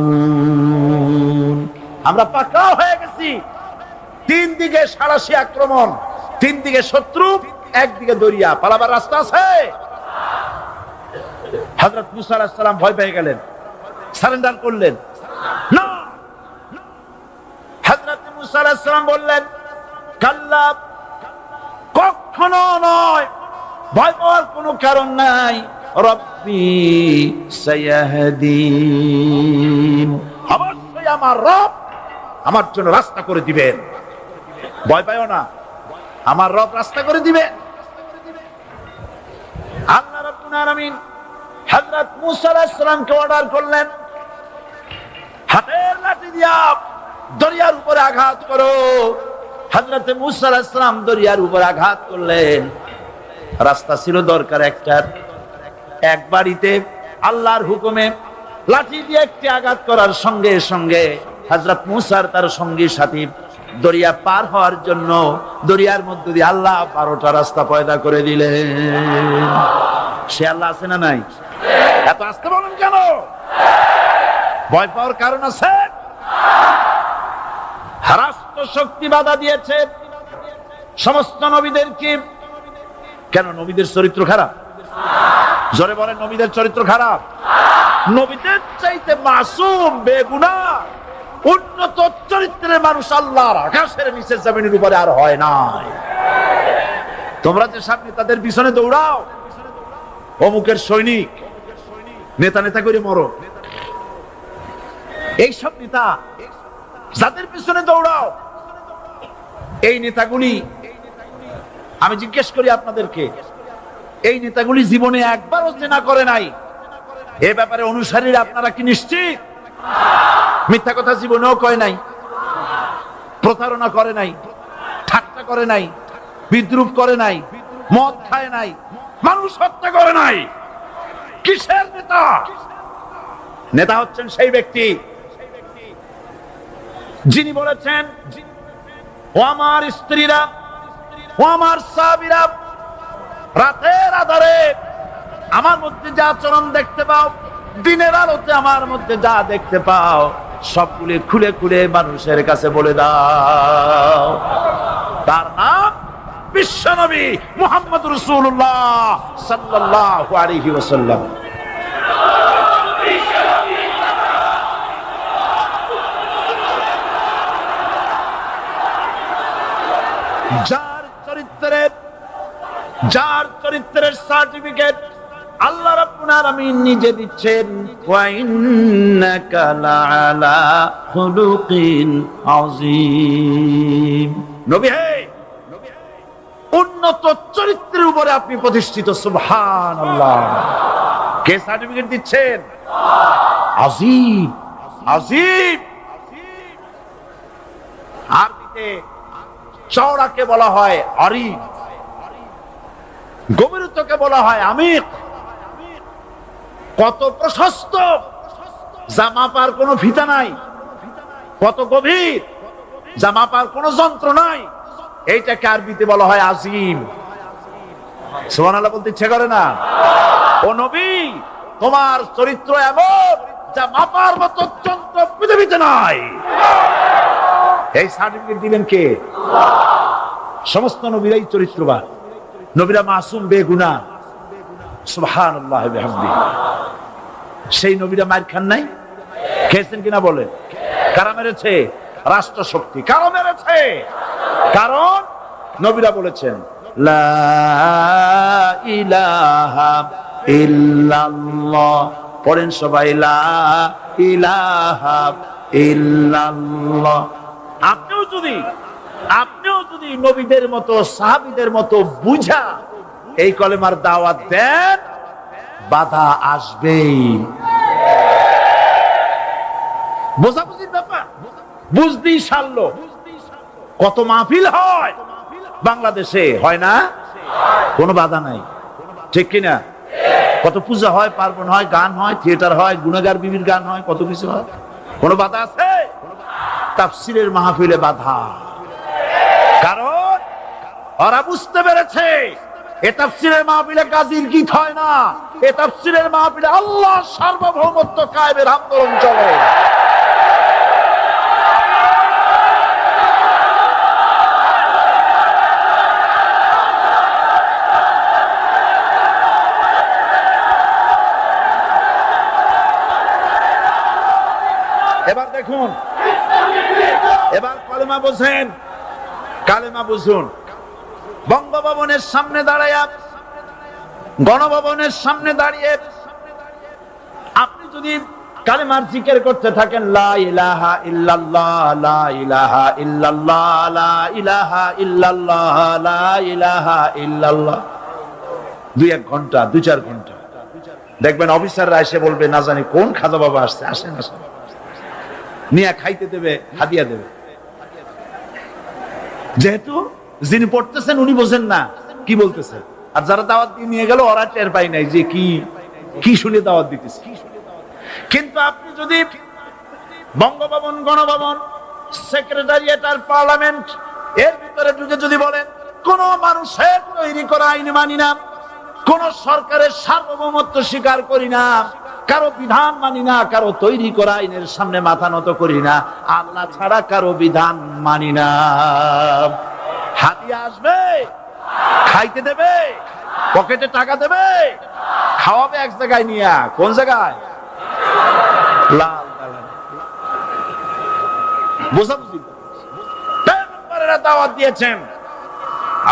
আমরা পাকড়াও হয়ে গেছি। 3 দিকে সারাশি আক্রমণ, 3 দিকে শত্রু, একদিকে দরিয়া, পালাবার রাস্তা আছে? হযরত মুসা আলাইহিস সালাম ভয় পেয়ে গেলেন, সারেন্ডার করলেন না। মূসা আলাইহিস সালাম বললেন, কাল্লা, কখনো নয়, ভয় পাওয়ার কোনো কারণ নাই, রব্বি সায়াহদিন, অবশ্যই আমার রব আমার জন্য রাস্তা করে দিবেন। ভয় পাইও না, আমার রব রাস্তা করে দিবেন। আল্লাহ রাব্বুল আলামিন হযরত মূসা আলাইহিস সালামকে অর্ডার করলেন, হাতের লাঠি দিয়া দরিয়ার উপরে আঘাত করো। হযরত মূসা আলাইহিস সালাম দরিয়ার উপর আঘাত করলেন। রাস্তা ছিল দরকার একটার, এক বাড়িতে আল্লাহর হুকুমে লাঠি দিয়ে একটি আঘাত করার সঙ্গে সঙ্গে হযরত মূসার তার সঙ্গী সাথী দরিয়া পার হওয়ার জন্য দরিয়ার মধ্যে দিয়ে আল্লাহ 12টা রাস্তা পয়দা করে দিলেন। সে আল্লাহ আছে না নাই? এত আসতে বলেন কেন? ভয় পাওয়ার কারণ আছে? রাষ্ট্র শক্তি বাধা দিয়েছে সমস্ত নবীদেরকে। কেন? নবীদের চরিত্র খারাপ? জোরে বলেন, নবীদের চরিত্র খারাপ? নবীদের চাইতে মাসুম, বেগুনাহ, উন্নত চরিত্রের মানুষ আল্লাহর আকাশের নিচে জমিনের উপরে আর হয় নাই। তোমরা যে সামনে তাদের পিছনে দৌড়াও, অমুকের সৈনিক, নেতা নেতা করে মরো, এইসব নেতা যাদের পিছনে দৌড়াও, এই নেতাগুলি, আমি জিজ্ঞেস করি আপনাদেরকে, এই নেতাগুলি জীবনে একবারও জেনা করে নাই? এ ব্যাপারে অনুসারীরা আপনারা কি নিশ্চিত? মিথ্যা কথা জীবনেও কয় নাই, প্রতারণা করে নাই, ঠাট্টা করে নাই, বিদ্রুপ করে নাই, মদ খায় নাই, মানুষ হত্যা করে নাই। কিসের নেতা? নেতা হচ্ছেন সেই ব্যক্তি যিনি বলেছেন, ও আমার স্ত্রীরা, ও আমার সাহাবীরা, রাতের আধারে আমার মধ্যে যা আচরণ দেখতে পাও, দিনের আলোতে আমার মধ্যে যা দেখতে পাও, সবগুলি খুলে খুলে মানুষের কাছে বলে দাও। তার নাম বিশ্বনবী মুহাম্মদ রাসূলুল্লাহ সাল্লাল্লাহু আলাইহি ওয়াসাল্লাম। যার চরিত্রের সার্টিফিকেট আল্লাহ রাব্বুল আলামিন নিজে দিচ্ছেন, ওয়া ইন্নাকা লাআলা খুলুকিন আযীম। নবী হে, উন্নত চরিত্রের উপরে আপনি প্রতিষ্ঠিত। সুবহানাল্লাহ। কে সার্টিফিকেট দিচ্ছেন? আযীম, আযীম। আরবিতে চওড়াকে বলা হয় আরিফ, গভীরতাকে বলা হয় আমিক। কত প্রশস্ত, যা মাপার কোনো ফিতা নাই। কত গভীর, যা মাপার কোনো যন্ত্র নাই। এইটাকে আরবিতে বলা হয় আজিম। সুবহানাল্লাহ বলতে ইচ্ছে করে না? ও নবী, তোমার চরিত্র এমন যা মাপার মতো যন্ত্র পৃথিবীতে নাই। এই সার্টিফিকেট দিবেন কে? সমস্ত নবীরাই চরিত্রবান, নবীরা মাসুম, বেগুনাহ। সুবহানাল্লাহ ওয়া বিহামদিহি। সেই নবীরা মার খান নাই? খেয়েছেন কিনা বলেন? কারা মেরেছে? রাষ্ট্র শক্তি। কারা মেরেছে? কারণ নবীরা বলেছেন, লা ইলাহা ইল্লাল্লাহ। পড়েন সবাই, লা ইলাহা ইল্লাল্লাহ। আপনিও যদি নবীদের মতো, সাহাবীদের মতো বুঝা এই কলেমার দাওয়াত দেন, বাধা আসবেই। বোঝাবুঝির ব্যাপার, বুঝতেই সারল। কত মাহফিল হয় বাংলাদেশে, হয় না? কোনো বাধা নাই, ঠিক কিনা? কত পূজা হয়, পার্বণ হয়, গান হয়, থিয়েটার হয়, গুনাহগার বিবির গান হয়, কত কিছু হয়। কোনো বাধা আছে? তাফসীরের মাহফিলে বাধা। কারণ ওরা বুঝতে পেরেছে এ তাফসীরের মাহফিলে গাজীর গীত হয় না, এ তাফসীরের মাহফিলে আল্লাহর সার্বভৌমত্ব কায়েমের আন্দোলন চলে। এবার দেখুন, এবার কালেমা বোঝেন, কালেমা বুঝুন। বঙ্গভবনের সামনে দাঁড়ায়া, গণভবনের সামনে দাঁড়িয়ে আপনি যদি কালেমার জিকির করতে থাকেন, লা ইলাহা ইল্লাল্লাহ, লা ইলাহা ইল্লাল্লাহ, লা ইলাহা ইল্লাল্লাহ, লা ইলাহা ইল্লাল্লাহ, 2-1 ঘন্টা, 2-4 ঘন্টা, দেখবেন অফিসাররা এসে বলবে, না জানি কোন খাজা বাবা আসছে, আসেন আসেন, নিয়ে খাইতে দেবে, হাদিয়া দেবে। যেহেতু যিনি পড়তেছেন উনি বোঝেন না কি বলতেছেন, আর যারা দাওয়াত দিয়ে নিয়ে গেল ওরা টের পায় নাই যে কি শুনে দাওয়াত দিতেছে। কিন্তু আপনি যদি বঙ্গভবন, গণভবন, সেক্রেটারিয়েট আর পার্লামেন্ট এর ভিতরে ঢুকে যদি বলেন, কোন মানুষের তৈরি করা আইন মানি না, কোন সরকারের সার্বভৌমত্ব স্বীকার করি না, কারো বিধান মানি না, কারো তৈরি করা আইনের সামনে মাথা নত করি না, আল্লাহ ছাড়া কারো বিধান মানি না, হাতিয়া আসবে, খাইতে দেবে, পকেটে টাকা দেবে, খাওয়াবে এক জায়গায় নিয়ে, কোন জায়গায়? লাল দালান। বুঝাবুঝি পয়গম্বরেরা দাওয়াত দিয়েছেন,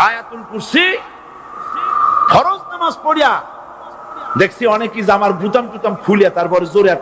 আয়াতুল কুরসি ফরজ নামাজ পড়িয়া দেখছি অনেকেই জামার বুতাম টুতাম খুলিয়া তারপরে জোরে